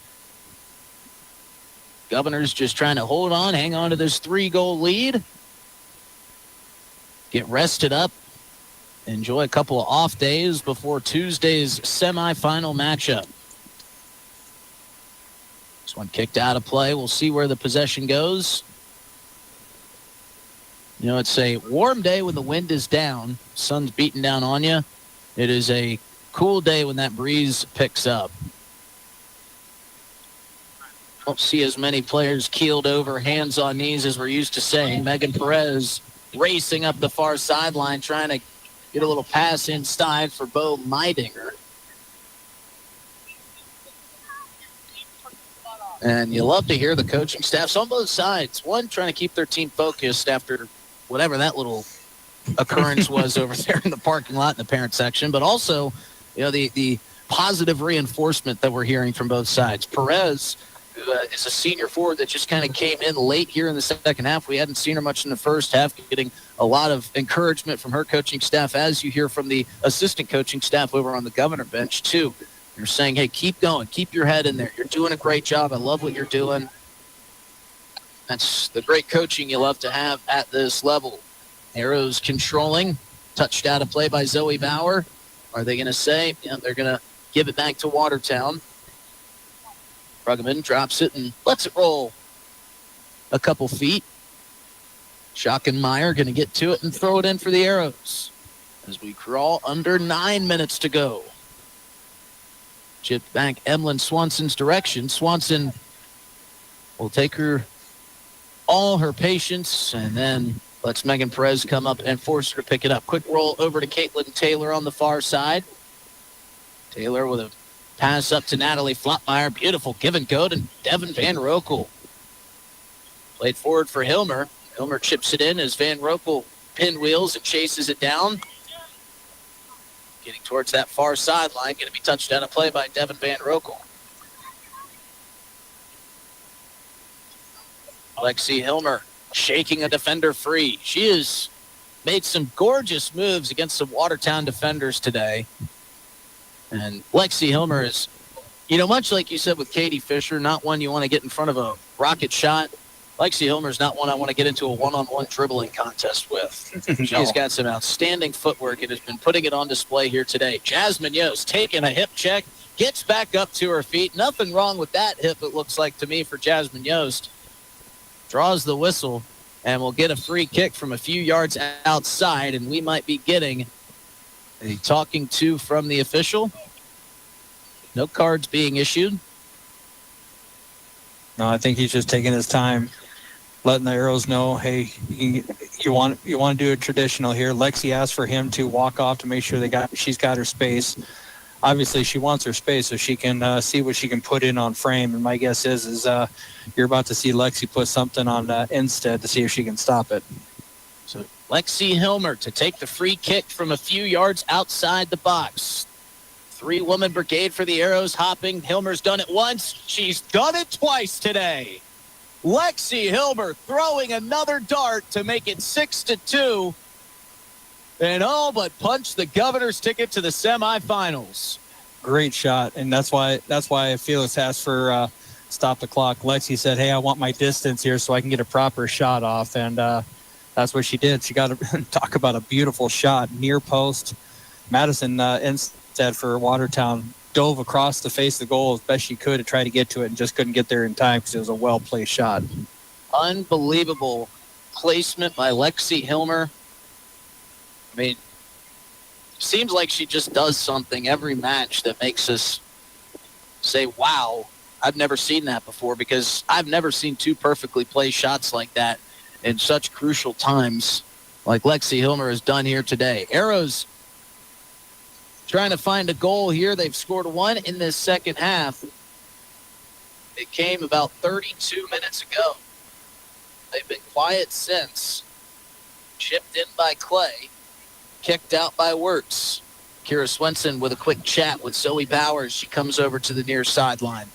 Governors just trying to hold on, hang on to this 3-goal lead. Get rested up. Enjoy a couple of off days before Tuesday's semifinal matchup. This one kicked out of play. We'll see where the possession goes. It's a warm day when the wind is down. Sun's beating down on you. It is a cool day when that breeze picks up. Don't see as many players keeled over, hands on knees as we're used to saying. Megan Perez racing up the far sideline, trying to get a little pass inside for Bo Meidinger. And you love to hear the coaching staffs on both sides. One, trying to keep their team focused after whatever that little occurrence was over there in the parking lot in the parent section. But also, the positive reinforcement that we're hearing from both sides. Perez is a senior forward that just kind of came in late here in the second half. We hadn't seen her much in the first half, getting a lot of encouragement from her coaching staff, as you hear from the assistant coaching staff over on the Governor bench, too. They're saying, hey, keep going. Keep your head in there. You're doing a great job. I love what you're doing. That's the great coaching you love to have at this level. Arrows controlling. Touched out of play by Zoe Bauer. Are they going to say? Yeah, they're going to give it back to Watertown. Bruggeman drops it and lets it roll a couple feet. Schockenmeyer going to get to it and throw it in for the Arrows as we crawl under 9 minutes to go. Chip back Emlyn Swanson's direction. Swanson will take her all her patience, and then lets Megan Perez come up and force her to pick it up. Quick roll over to Caitlin Taylor on the far side. Taylor with a pass up to Natalie Flotmeyer. Beautiful give and go to Devin Van Rokel. Played forward for Hilmer. Hilmer chips it in as Van Rokel pinwheels and chases it down. Getting towards that far sideline. Going to be touched down a play by Devin Van Rokel. Lexi Hilmer shaking a defender free. She has made some gorgeous moves against some Watertown defenders today. And Lexi Hilmer is, much like you said with Katie Fisher, not one you want to get in front of a rocket shot. Lexi Hilmer is not one I want to get into a one-on-one dribbling contest with. She's got some outstanding footwork and has been putting it on display here today. Jasmine Yost taking a hip check, gets back up to her feet. Nothing wrong with that hip, it looks like to me, for Jasmine Yost. Draws the whistle and will get a free kick from a few yards outside, and we might be getting a talking to from the official. No cards being issued. No, I think he's just taking his time, letting the Arrows know, hey, you want to do a traditional here. Lexi asked for him to walk off to make sure she's got her space. Obviously, she wants her space so she can see what she can put in on frame. And my guess is you're about to see Lexi put something on instead to see if she can stop it. So Lexi Hilmer to take the free kick from a few yards outside the box. 3-woman brigade for the Arrows hopping. Hilmer's done it once. She's done it twice today. Lexi Hilmer throwing another dart to make it 6-2. And all but punch the governor's ticket to the semifinals. Great shot, and that's why Felix asked for stop the clock. Lexi said, hey, I want my distance here so I can get a proper shot off, and that's what she did. She got to talk about a beautiful shot, near post. Madison, instead for Watertown, dove across the face of the goal as best she could to try to get to it and just couldn't get there in time because it was a well-placed shot. Unbelievable placement by Lexi Hilmer. I mean, seems like she just does something every match that makes us say, wow, I've never seen that before, because I've never seen two perfectly placed shots like that in such crucial times like Lexi Hilmer has done here today. Arrows trying to find a goal here. They've scored one in this second half. It came about 32 minutes ago. They've been quiet since. Chipped in by Clay. Kicked out by Wirtz. Kira Swenson with a quick chat with Zoe Bowers. She comes over to the near sideline.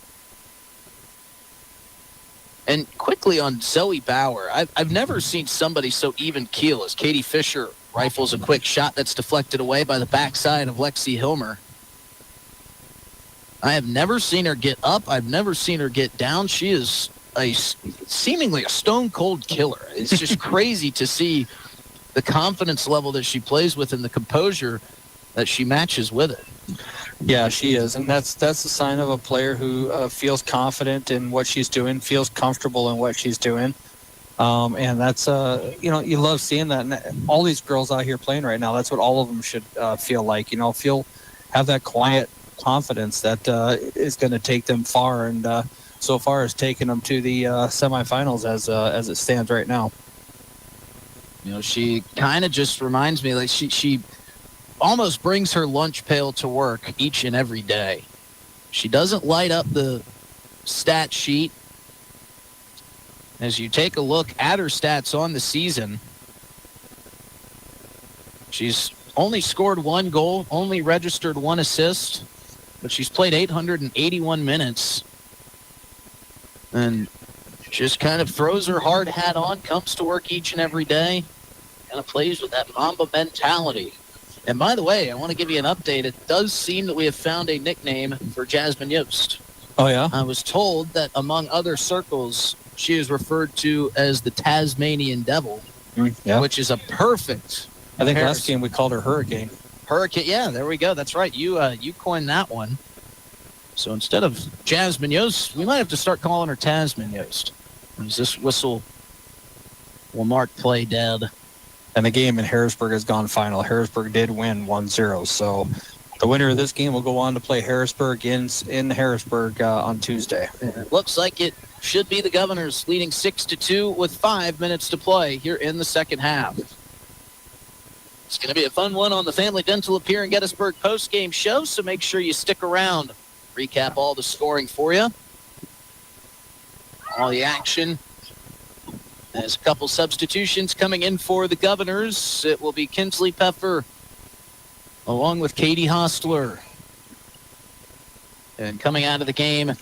And quickly on Zoe Bauer, I've never seen somebody so even keel as Katie Fisher rifles a quick shot that's deflected away by the backside of Lexi Hilmer. I have never seen her get up. I've never seen her get down. She is seemingly a stone-cold killer. It's just crazy to see the confidence level that she plays with and the composure that she matches with it. Yeah, she is, and that's a sign of a player who feels confident in what she's doing, feels comfortable in what she's doing, and that's you love seeing that. And all these girls out here playing right now, that's what all of them should feel like. Have that quiet confidence that is going to take them far, and so far has taken them to the semifinals as it stands right now. She kind of just reminds me, like she almost brings her lunch pail to work each and every day. She doesn't light up the stat sheet. As you take a look at her stats on the season, she's only scored one goal, only registered one assist, but she's played 881 minutes. And just kind of throws her hard hat on, comes to work each and every day, kind of plays with that Mamba mentality. And by the way, I want to give you an update. It does seem that we have found a nickname for Jasmine Yost. Oh, yeah? I was told that among other circles, she is referred to as the Tasmanian Devil, which is a perfect I think comparison. last game we called her Hurricane. Hurricane, yeah, there we go. That's right. You coined that one. So instead of Jasmine Yost, we might have to start calling her Tasman Yost. As this whistle will mark play dead. And the game in Harrisburg has gone final. Harrisburg did win 1-0, so The winner of this game will go on to play Harrisburg in Harrisburg on Tuesday. It looks like it should be the Governors leading 6-2 with 5 minutes to play here in the second half. It's going to be a fun one on the Family Dental of Pierre and Gettysburg post-game show, so make sure you stick around. Recap all the scoring for you. All the action. There's a couple substitutions coming in for the Governors. It will be Kinsley Peffer along with Katie Hostler. And coming out of the game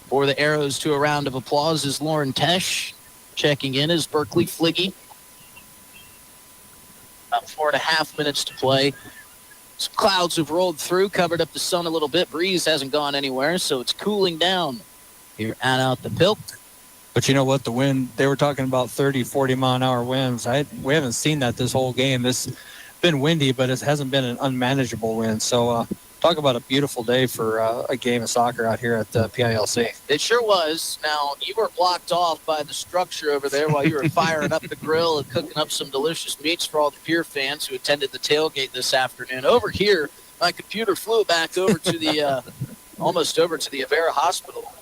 for the Arrows to a round of applause is Lauren Tesh. Checking in is Berkeley Fliggy. About 4.5 minutes to play. Some clouds have rolled through, covered up the sun a little bit. Breeze hasn't gone anywhere, so it's cooling down here at Out the Pilk. But you know what? The wind, they were talking about 30, 40-mile-an-hour winds. We haven't seen that this whole game. It's been windy, but it hasn't been an unmanageable wind. So talk about a beautiful day for a game of soccer out here at the PILC. It sure was. Now, you were blocked off by the structure over there while you were firing up the grill and cooking up some delicious meats for all the Pierre fans who attended the tailgate this afternoon. Over here, my computer flew back over to the almost over to the Avera Hospital.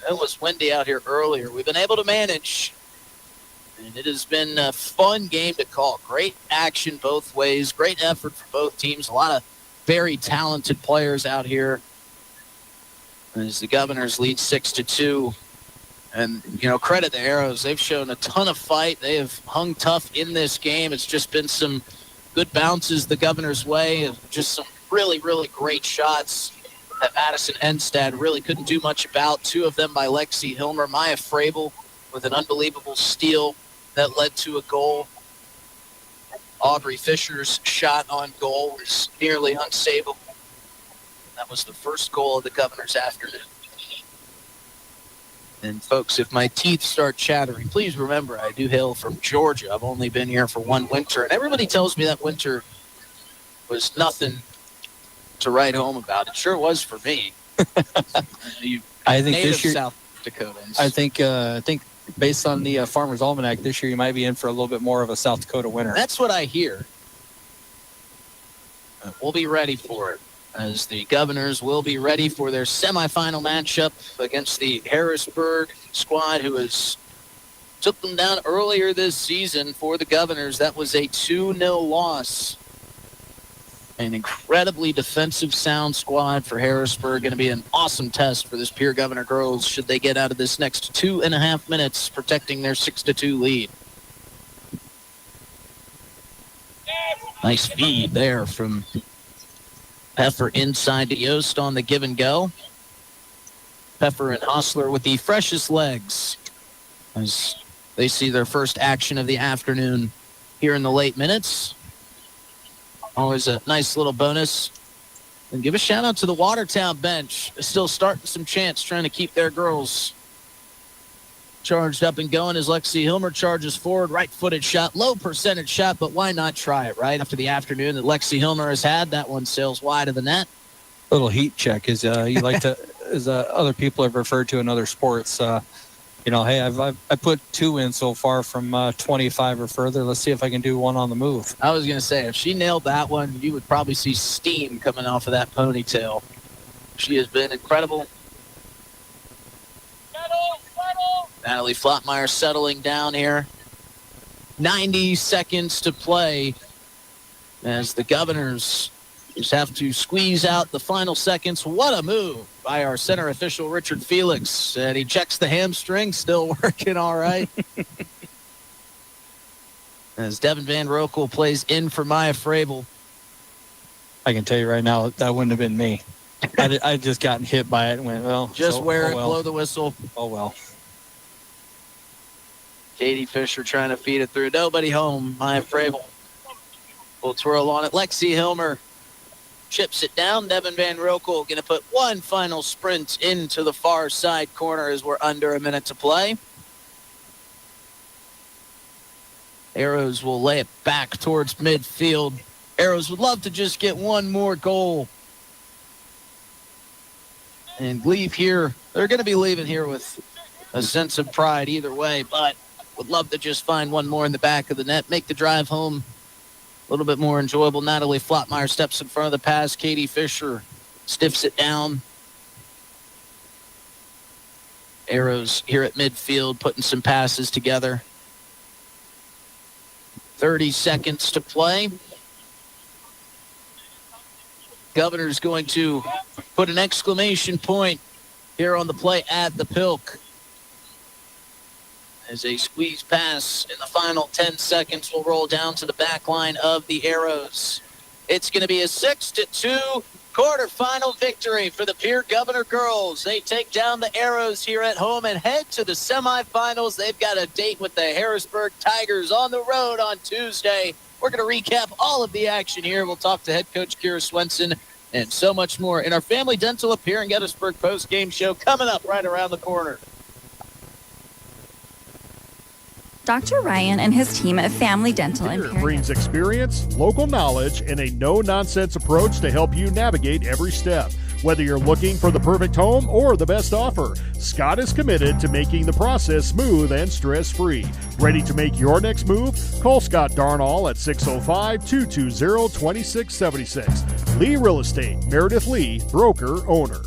It was windy out here earlier. We've been able to manage, and it has been a fun game to call. Great action both ways, great effort for both teams. A lot of very talented players out here. As the Governors lead 6-2, and credit the Arrows. They've shown a ton of fight. They have hung tough in this game. It's just been some good bounces the Governors' way, just some really, really great shots that Madison Enstad really couldn't do much about. 2 of them by Lexi Hilmer. Maya Frabel with an unbelievable steal that led to a goal. Aubrey Fisher's shot on goal was nearly unsavable. That was the first goal of the Governors' afternoon. And folks, if my teeth start chattering, please remember I do hail from Georgia. I've only been here for one winter, and everybody tells me that winter was nothing to write home about. It sure was for me. I think native this year, South Dakotans. I think based on the Farmer's Almanac this year, you might be in for a little bit more of a South Dakota winter. That's what I hear. We'll be ready for it, as the Governors will be ready for their semifinal matchup against the Harrisburg squad, who took them down earlier this season for the Governors. That was a 2-0 loss. An incredibly defensive sound squad for Harrisburg. Going to be an awesome test for this Pierre Governor girls should they get out of this next 2.5 minutes protecting their 6-2 lead. Nice feed there from Peffer inside to Yost on the give and go. Peffer and Hostler with the freshest legs as they see their first action of the afternoon here in the late minutes. Always a nice little bonus. And give a shout out to the Watertown bench. Still starting some chance, trying to keep their girls charged up and going as Lexi Hilmer charges forward. Right-footed shot, low percentage shot, but why not try it, right? After the afternoon that Lexi Hilmer has had, that one sails wide of the net. Little heat check, as you like to, as other people have referred to in other sports. Hey, I put 2 in so far from 25 or further. Let's see if I can do one on the move. I was going to say, if she nailed that one, you would probably see steam coming off of that ponytail. She has been incredible. Natalie Flottmeyer settling down here. 90 seconds to play as the Governors just have to squeeze out the final seconds. What a move by our center official, Richard Felix. And he checks the hamstring, still working all right. As Devin Van Rokel plays in for Maya Frabel. I can tell you right now, that wouldn't have been me. I just gotten hit by it and went, well. Just wear it, well. blow the whistle. Oh, well. Katie Fisher trying to feed it through. Nobody home. Maya Frabel will twirl on it. Lexi Hilmer chips it down. Devin Van Rokel going to put one final sprint into the far side corner as we're under a minute to play. Arrows will lay it back towards midfield. Arrows would love to just get one more goal and leave here. They're going to be leaving here with a sense of pride either way, but would love to just find one more in the back of the net, make the drive home little bit more enjoyable. Natalie Flottmeyer steps in front of the pass. Katie Fisher stiffs it down. Arrows here at midfield, putting some passes together. 30 seconds to play. Governor's going to put an exclamation point here on the play at the Pilk. As a squeeze pass in the final 10 seconds will roll down to the back line of the Arrows. It's going to be a 6-2 quarterfinal victory for the Pierre Governor girls. They take down the Arrows here at home and head to the semifinals. They've got a date with the Harrisburg Tigers on the road on Tuesday. We're going to recap all of the action here. We'll talk to head coach Kira Swenson and so much more in our Family Dental of Pierre and Gettysburg post-game show coming up right around the corner. Dr. Ryan and his team at Family Dental in Pierre brings experience, local knowledge, and a no-nonsense approach to help you navigate every step. Whether you're looking for the perfect home or the best offer, Scott is committed to making the process smooth and stress-free. Ready to make your next move? Call Scott Darnall at 605-220-2676. Lee Real Estate, Meredith Lee, broker, owner.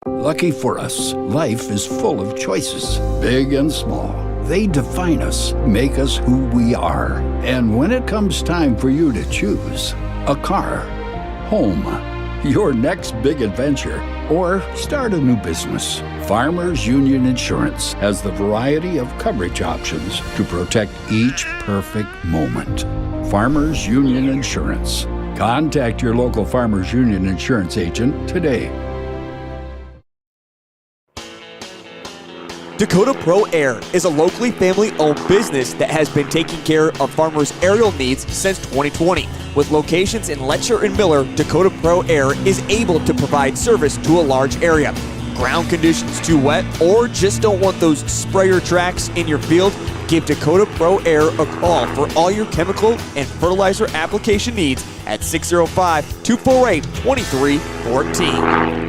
Lucky for us, life is full of choices, big and small. They define us, make us who we are. And when it comes time for you to choose a car, home, your next big adventure, or start a new business, Farmers Union Insurance has the variety of coverage options to protect each perfect moment. Farmers Union Insurance. Contact your local Farmers Union Insurance agent today. Dakota Pro Air is a locally family-owned business that has been taking care of farmers' aerial needs since 2020. With locations in Letcher and Miller, Dakota Pro Air is able to provide service to a large area. Ground conditions too wet or just don't want those sprayer tracks in your field? Give Dakota Pro Air a call for all your chemical and fertilizer application needs at 605-248-2314.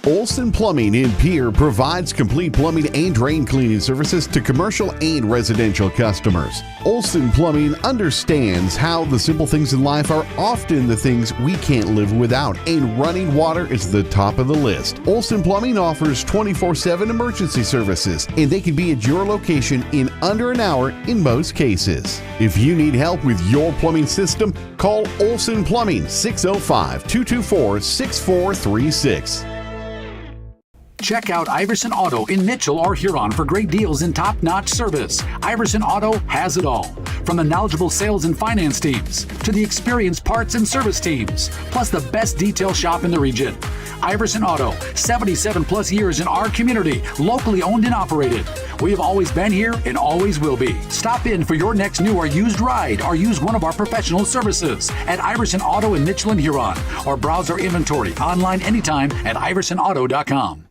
Olson Plumbing in Pierre provides complete plumbing and drain cleaning services to commercial and residential customers. Olson Plumbing understands how the simple things in life are often the things we can't live without, and running water is the top of the list. Olson Plumbing offers 24/7 emergency services, and they can be at your location in under an hour in most cases. If you need help with your plumbing system, call Olson Plumbing 605-224-6436. Check out Iverson Auto in Mitchell or Huron for great deals and top-notch service. Iverson Auto has it all, from the knowledgeable sales and finance teams to the experienced parts and service teams, plus the best detail shop in the region. Iverson Auto, 77-plus years in our community, locally owned and operated. We have always been here and always will be. Stop in for your next new or used ride or use one of our professional services at Iverson Auto in Mitchell and Huron, or browse our inventory online anytime at iversonauto.com.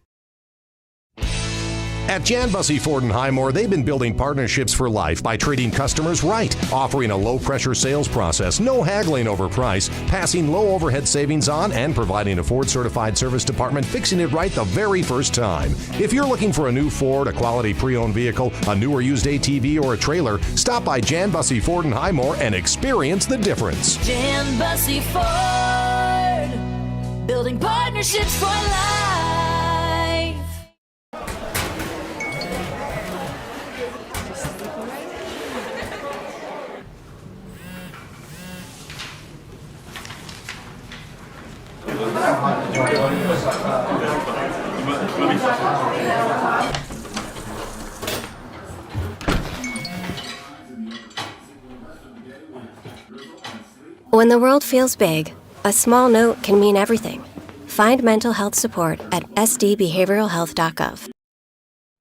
At Jan Bussey Ford and Highmore, they've been building partnerships for life by treating customers right, offering a low-pressure sales process, no haggling over price, passing low overhead savings on, and providing a Ford-certified service department fixing it right the very first time. If you're looking for a new Ford, a quality pre-owned vehicle, a new or used ATV, or a trailer, stop by Jan Bussey Ford and Highmore and experience the difference. Jan Bussey Ford, building partnerships for life. When the world feels big, a small note can mean everything. Find mental health support at sdbehavioralhealth.gov.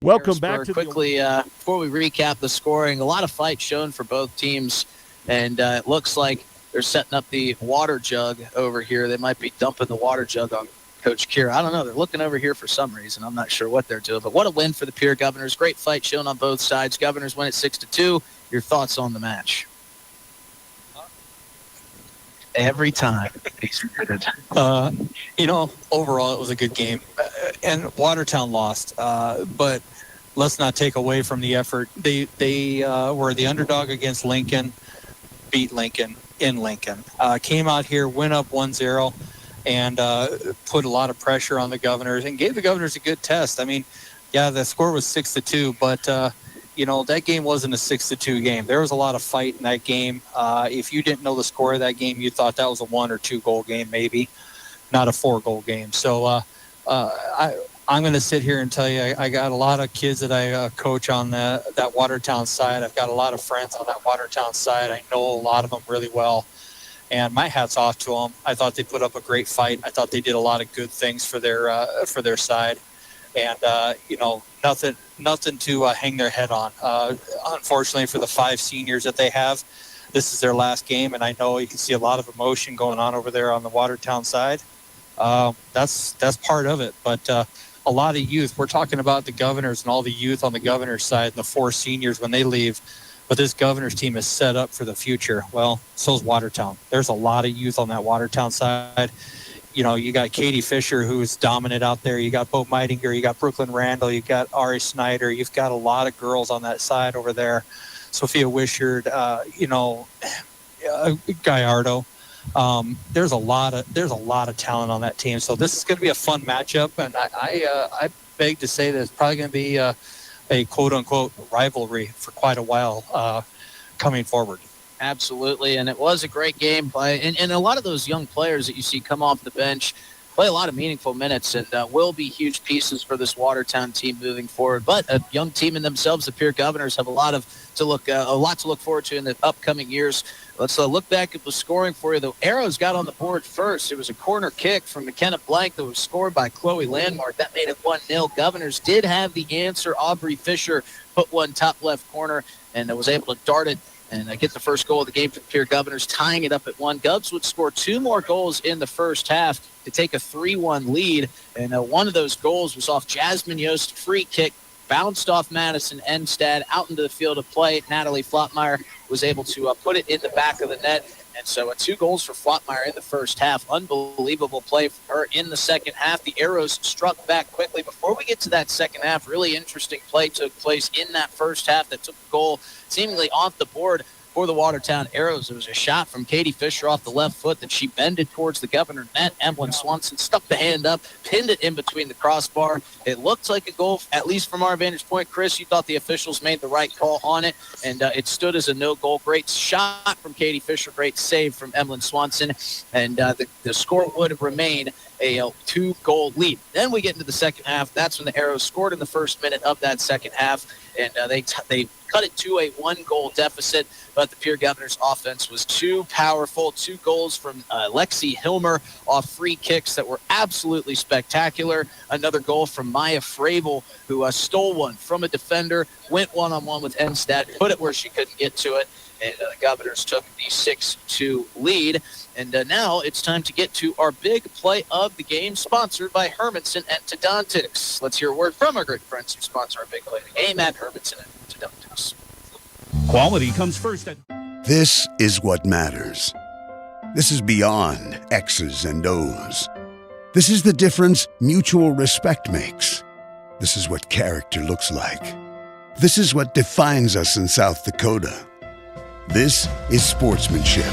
Welcome back to quickly before we recap the scoring. A lot of fight shown for both teams, and it looks like they're setting up the water jug over here. They might be dumping the water jug on Coach Kira. I don't know. They're looking over here for some reason. I'm not sure what they're doing, but what a win for the Pierre Governors. Great fight shown on both sides. Governors win at 6-2. Your thoughts on the match? Every time. Overall, it was a good game. And Watertown lost. But let's not take away from the effort. They were the underdog against Lincoln, beat Lincoln in Lincoln, came out here, went up 1-0, and put a lot of pressure on the Governors and gave the Governors a good test. I mean, yeah, the score was 6-2, but that game wasn't a 6-2 game. There was a lot of fight in that game. If you didn't know the score of that game, you thought that was a 1 or 2 goal game, maybe, not a 4-goal game. So I'm going to sit here and tell you, I got a lot of kids that I coach on that Watertown side. I've got a lot of friends on that Watertown side. I know a lot of them really well, and my hat's off to them. I thought they put up a great fight. I thought they did a lot of good things for their side, and nothing to hang their head on. Unfortunately, for the 5 seniors that they have, this is their last game, and I know you can see a lot of emotion going on over there on the Watertown side. That's part of it, but a lot of youth. We're talking about the Governors and all the youth on the Governors side and the 4 seniors when they leave, but this Governors team is set up for the future. Well, so's Watertown. There's a lot of youth on that Watertown side. You got Katie Fisher, who's dominant out there. You got Bo Meitinger. You got Brooklyn Randall. You got Ari Snyder. You've got a lot of girls on that side over there. Sophia Wishard, Gallardo. There's a lot of talent on that team. So this is going to be a fun matchup, and I beg to say that it's probably going to be a quote unquote rivalry for quite a while coming forward. Absolutely, and it was a great game and a lot of those young players that you see come off the bench play a lot of meaningful minutes and will be huge pieces for this Watertown team moving forward. But a young team in themselves, the Pierre Governors, have a lot to look forward to in the upcoming years. Let's look back at the scoring for you. The Arrows got on the board first. It was a corner kick from McKenna Blank that was scored by Chloe Landmark. That made it 1-0. Governors did have the answer. Aubrey Fisher put one top left corner and was able to dart it and get the first goal of the game for the Pierre Governors, tying it up at 1. Govs would score 2 more goals in the first half to take a 3-1 lead, and one of those goals was off Jasmine Yost, free kick, bounced off Madison Enstad out into the field of play. Natalie Flottmeyer was able to put it in the back of the net, and so 2 goals for Flottmeyer in the first half. Unbelievable play for her in the second half. The Arrows struck back quickly. Before we get to that second half, really interesting play took place in that first half that took the goal seemingly off the board for the Watertown Arrows. It was a shot from Katie Fisher off the left foot that she bended towards the Governor net. Emlyn Swanson stuck the hand up, pinned it in between the crossbar. It looked like a goal, at least from our vantage point. Chris, you thought the officials made the right call on it, and it stood as a no goal. Great shot from Katie Fisher, great save from Emlyn Swanson, and the score would remain a 2-goal lead. Then we get into the second half. That's when the Arrows scored in the first minute of that second half, and they cut it to a 1-goal deficit, but the Pierre Governors offense was too powerful. 2 goals from Lexi Hilmer off free kicks that were absolutely spectacular. Another goal from Maya Fravel, who stole one from a defender, went one-on-one with Enstad, put it where she couldn't get to it, and the Governors took the 6-2 lead. And now it's time to get to our big play of the game, sponsored by Hermanson Orthodontics. Let's hear a word from our great friends who sponsor our big play of the game at Hermanson Orthodontics. Quality comes first. This is what matters. This is beyond X's and O's. This is the difference mutual respect makes. This is what character looks like. This is what defines us in South Dakota. This is sportsmanship.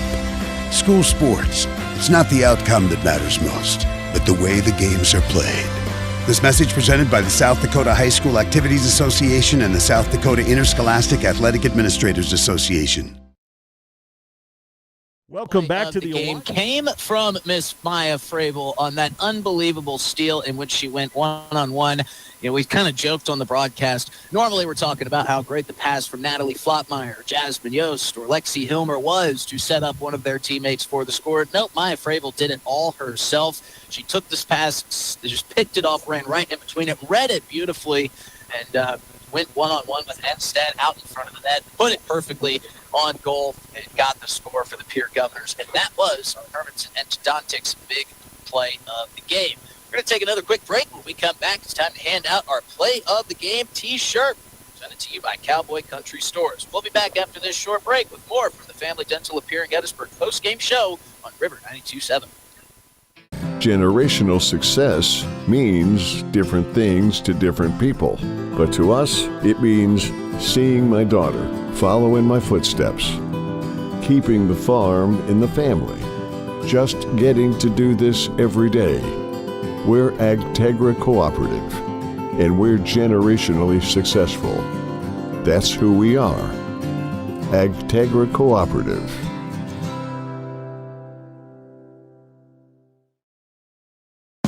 School sports, it's not the outcome that matters most, but the way the games are played. This message presented by the South Dakota High School Activities Association and the South Dakota Interscholastic Athletic Administrators Association. Welcome back to the game. Came from Miss Maya Fravel on that unbelievable steal in which she went one-on-one. We kind of joked on the broadcast. Normally we're talking about how great the pass from Natalie Flottmeyer, Jasmine Yost, or Lexi Hilmer was to set up one of their teammates for the score. Nope, Maya Fravel did it all herself. She took this pass, just picked it off, ran right in between it, read it beautifully, and went one-on-one with Enstad out in front of the net, put it perfectly on goal, and got the score for the Pierre Governors. And that was Hermanson Orthodontics' big play of the game. We're going to take another quick break. When we come back, it's time to hand out our play of the game T-shirt, presented to you by Cowboy Country Stores. We'll be back after this short break with more from the Family Dental of Pierre and Gettysburg post-game show on River 92.7. Generational success means different things to different people. But to us, it means seeing my daughter follow in my footsteps, keeping the farm in the family, just getting to do this every day. We're Agtegra Cooperative, and we're generationally successful. That's who we are. Agtegra Cooperative.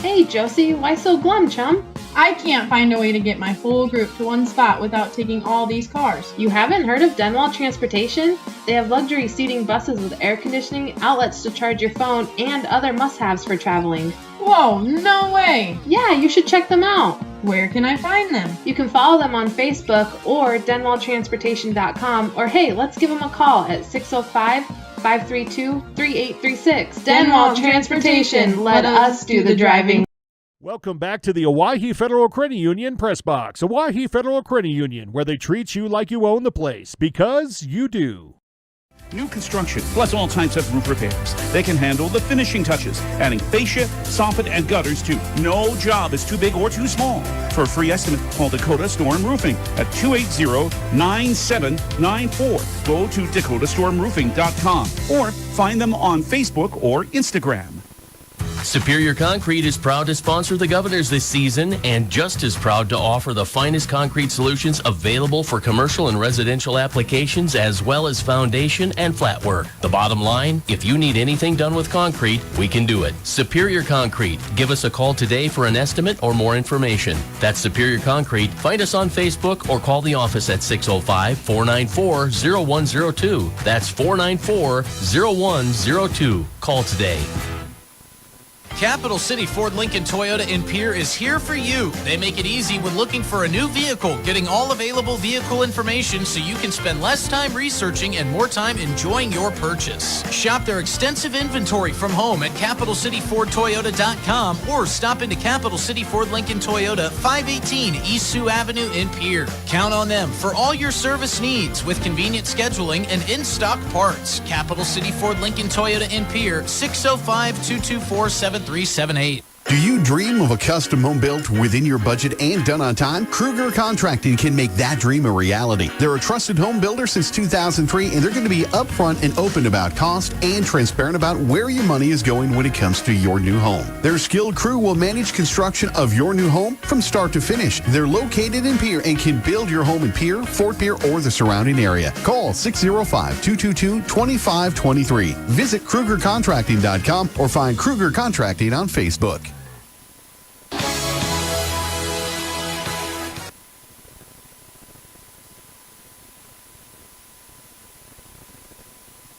Hey Josie, why so glum, chum? I can't find a way to get my whole group to one spot without taking all these cars. You haven't heard of Denwall Transportation? They have luxury seating buses with air conditioning, outlets to charge your phone, and other must-haves for traveling. Whoa, no way! Yeah, you should check them out. Where can I find them? You can follow them on Facebook or denwalltransportation.com, or hey, let's give them a call at 605-532-3836. Denwall Transportation, let us do the driving. Welcome back to the Owyhee Federal Credit Union Press Box. Owyhee Federal Credit Union, where they treat you like you own the place, because you do. New construction, plus all types of roof repairs. They can handle the finishing touches, adding fascia, soffit, and gutters too. No job is too big or too small. For a free estimate, call Dakota Storm Roofing at 280-9794. Go to dakotastormroofing.com or find them on Facebook or Instagram. Superior Concrete is proud to sponsor the Governors this season and just as proud to offer the finest concrete solutions available for commercial and residential applications as well as foundation and flat work. The bottom line, if you need anything done with concrete, we can do it. Superior Concrete. Give us a call today for an estimate or more information. That's Superior Concrete. Find us on Facebook or call the office at 605-494-0102. That's 494-0102. Call today. Capital City Ford Lincoln Toyota in Pierre is here for you. They make it easy when looking for a new vehicle, getting all available vehicle information so you can spend less time researching and more time enjoying your purchase. Shop their extensive inventory from home at CapitalCityFordToyota.com or stop into Capital City Ford Lincoln Toyota, 518 East Sioux Avenue in Pierre. Count on them for all your service needs with convenient scheduling and in-stock parts. Capital City Ford Lincoln Toyota in Pierre, 605-224-7378. Do you dream of a custom home built within your budget and done on time? Kruger Contracting can make that dream a reality. They're a trusted home builder since 2003, and they're going to be upfront and open about cost and transparent about where your money is going when it comes to your new home. Their skilled crew will manage construction of your new home from start to finish. They're located in Pierre and can build your home in Pierre, Fort Pierre, or the surrounding area. Call 605-222-2523. Visit KrugerContracting.com or find Kruger Contracting on Facebook.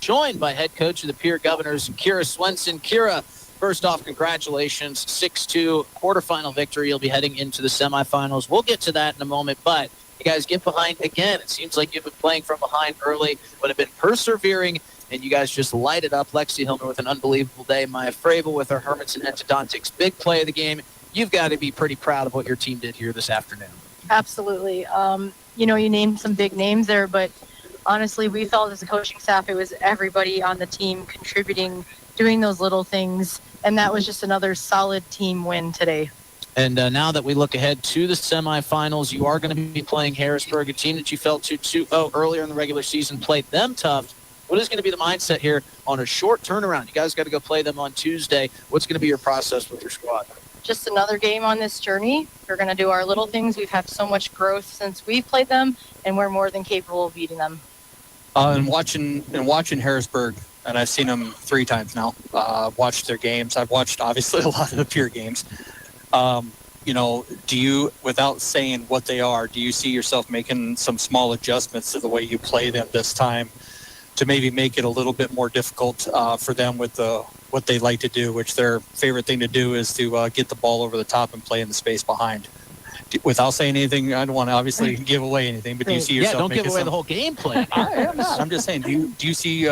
Joined by head coach of the Pierre Governors, Kira Swenson. Kira, first off, congratulations. 6-2 quarterfinal victory. You'll be heading into the semifinals. We'll get to that in a moment, but you guys get behind again. It seems like you've been playing from behind early, but have been persevering, and you guys just light it up. Lexi Hillner with an unbelievable day. Maya Frabel with her Hermanson Entodontics big play of the game. You've got to be pretty proud of what your team did here this afternoon. Absolutely. You named some big names there, but honestly, we felt as a coaching staff, it was everybody on the team contributing, doing those little things, and that was just another solid team win today. And now that we look ahead to the semifinals, you are going to be playing Harrisburg, a team that you felt 2-0 earlier in the regular season, played them tough. What is going to be the mindset here on a short turnaround? You guys got to go play them on Tuesday. What's going to be your process with your squad? Just another game on this journey. We're going to do our little things. We've had so much growth since we've played them, and we're more than capable of beating them. And watching Harrisburg, and I've seen them 3 times now. Watched their games. I've watched obviously a lot of the Pierre games. Do you, without saying what they are, do you see yourself making some small adjustments to the way you play them this time to maybe make it a little bit more difficult for them with what they like to do, which their favorite thing to do is to get the ball over the top and play in the space behind? Without saying anything, I don't want to obviously give away anything, but do you see yourself don't give away the whole game plan. I am not. I'm just saying, do you see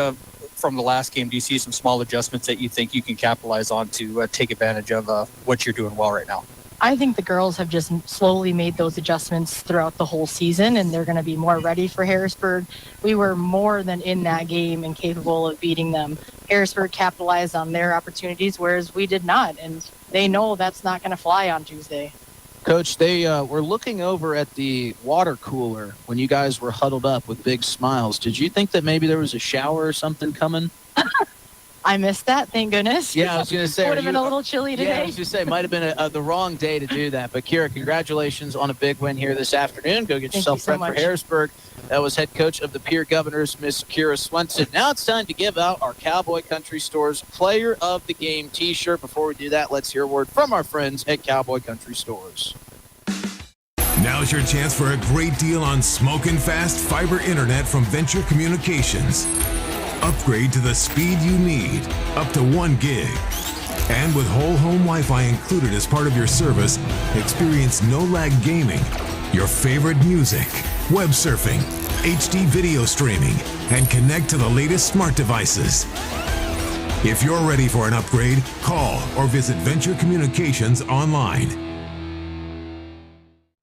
from the last game, do you see some small adjustments that you think you can capitalize on to take advantage of what you're doing well right now? I think the girls have just slowly made those adjustments throughout the whole season, and they're going to be more ready for Harrisburg. We were more than in that game and capable of beating them. Harrisburg capitalized on their opportunities, whereas we did not, and they know that's not going to fly on Tuesday. Coach, they were looking over at the water cooler when you guys were huddled up with big smiles. Did you think that maybe there was a shower or something coming? I missed that, thank goodness. Yeah, I was going to say. Would have been a little chilly today. Yeah, I was going to say, it might have been the wrong day to do that. But, Kira, congratulations on a big win here this afternoon. Go get yourself so prepped for Harrisburg. That was head coach of the Pierre Governors, Miss Kira Swenson. Now it's time to give out our Cowboy Country Stores Player of the Game t-shirt. Before we do that, let's hear a word from our friends at Cowboy Country Stores. Now's your chance for a great deal on smoking fast fiber internet from Venture Communications. Upgrade to the speed you need, up to 1 gig. And with whole home Wi-Fi included as part of your service, experience no-lag gaming, your favorite music, web surfing, HD video streaming, and connect to the latest smart devices. If you're ready for an upgrade, call or visit Venture Communications online.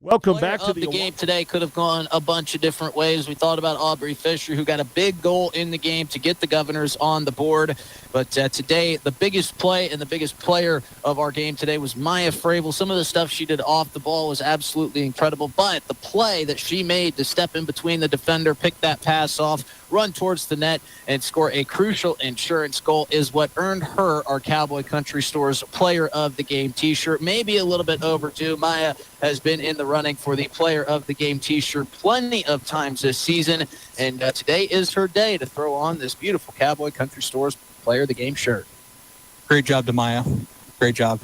Welcome back to the game today. Could have gone a bunch of different ways. We thought about Aubrey Fisher, who got a big goal in the game to get the Governors on the board. But today, the biggest play and the biggest player of our game today was Maya Fravel. Some of the stuff she did off the ball was absolutely incredible. But the play that she made to step in between the defender, pick that pass off, run towards the net, and score a crucial insurance goal is what earned her our Cowboy Country Stores Player of the Game t-shirt. Maybe a little bit overdue. Maya has been in the running for the Player of the Game t-shirt plenty of times this season, and today is her day to throw on this beautiful Cowboy Country Stores Player of the Game shirt. Great job to Maya. Great job.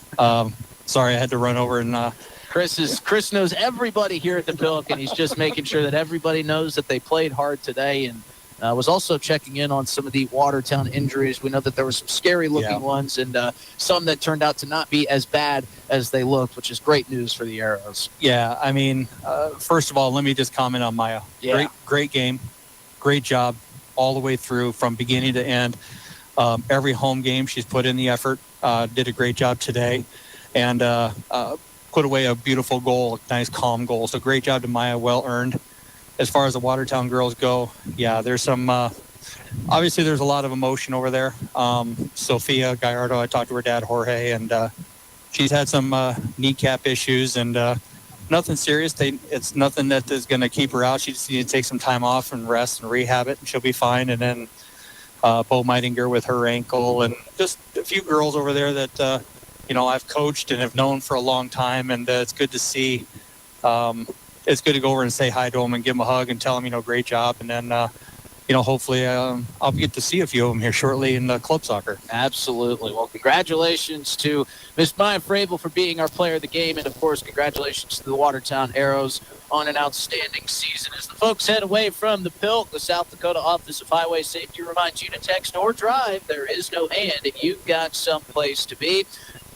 Sorry, I had to run over and Chris knows everybody here at the Pilk, and he's just making sure that everybody knows that they played hard today, and was also checking in on some of the Watertown injuries. We know that there were some scary-looking ones and some that turned out to not be as bad as they looked, which is great news for the Arrows. Yeah, I mean, first of all, let me just comment on Maya. Yeah. Great game. Great job all the way through from beginning to end. Every home game she's put in the effort, did a great job today, and put away a beautiful goal, a nice, calm goal. So great job to Maya, well-earned. As far as the Watertown girls go, yeah, there's some obviously there's a lot of emotion over there. Sophia Gallardo, I talked to her dad, Jorge, and she's had some kneecap issues and nothing serious. It's nothing that is going to keep her out. She just needs to take some time off and rest and rehab it, and she'll be fine. And then Bo Meidinger with her ankle, and just a few girls over there that, I've coached and have known for a long time, and it's good to see. It's good to go over and say hi to them and give them a hug and tell them, great job. And then, hopefully I'll get to see a few of them here shortly in club soccer. Absolutely. Well, congratulations to Miss Maya Fravel for being our player of the game. And, of course, congratulations to the Watertown Arrows on an outstanding season. As the folks head away from the Pilk, the South Dakota Office of Highway Safety reminds you to text or drive. There is no and. You've got someplace to be.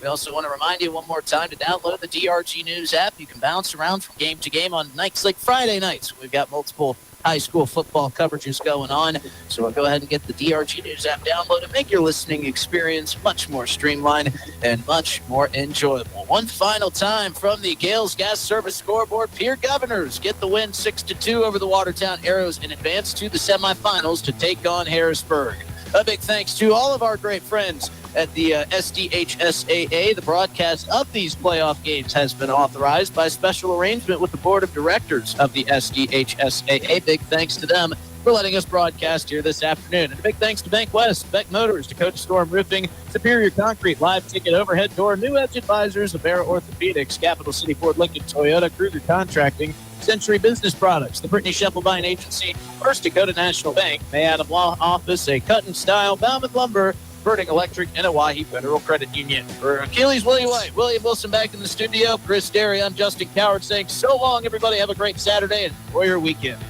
We also want to remind you one more time to download the DRG News app. You can bounce around from game to game on nights like Friday nights. We've got multiple high school football coverages going on. So go ahead and get the DRG News app downloaded. Make your listening experience much more streamlined and much more enjoyable. One final time from the Gales Gas Service scoreboard, Pierre Governors get the win 6-2 over the Watertown Arrows and advance to the semifinals to take on Harrisburg. A big thanks to all of our great friends at the SDHSAA. The broadcast of these playoff games has been authorized by special arrangement with the board of directors of the SDHSAA. Big thanks to them for letting us broadcast here this afternoon. And a big thanks to Bank West, Beck Motors, Dakota Storm Roofing, Superior Concrete, Live Ticket Overhead Door, New Edge Advisors, Avera Orthopedics, Capital City Ford Lincoln Toyota, Kruger Contracting, Century Business Products, the Brittany Scheffelbein Agency, First Dakota National Bank, May Adam Law Office, A Cut and Style, Bauman Lumber, Birding Electric, and Owyhee Federal Credit Union. For Achilles Willie White, William Wilson back in the studio, Chris Derry, I'm Justin Coward saying so long, everybody. Have a great Saturday and enjoy your weekend.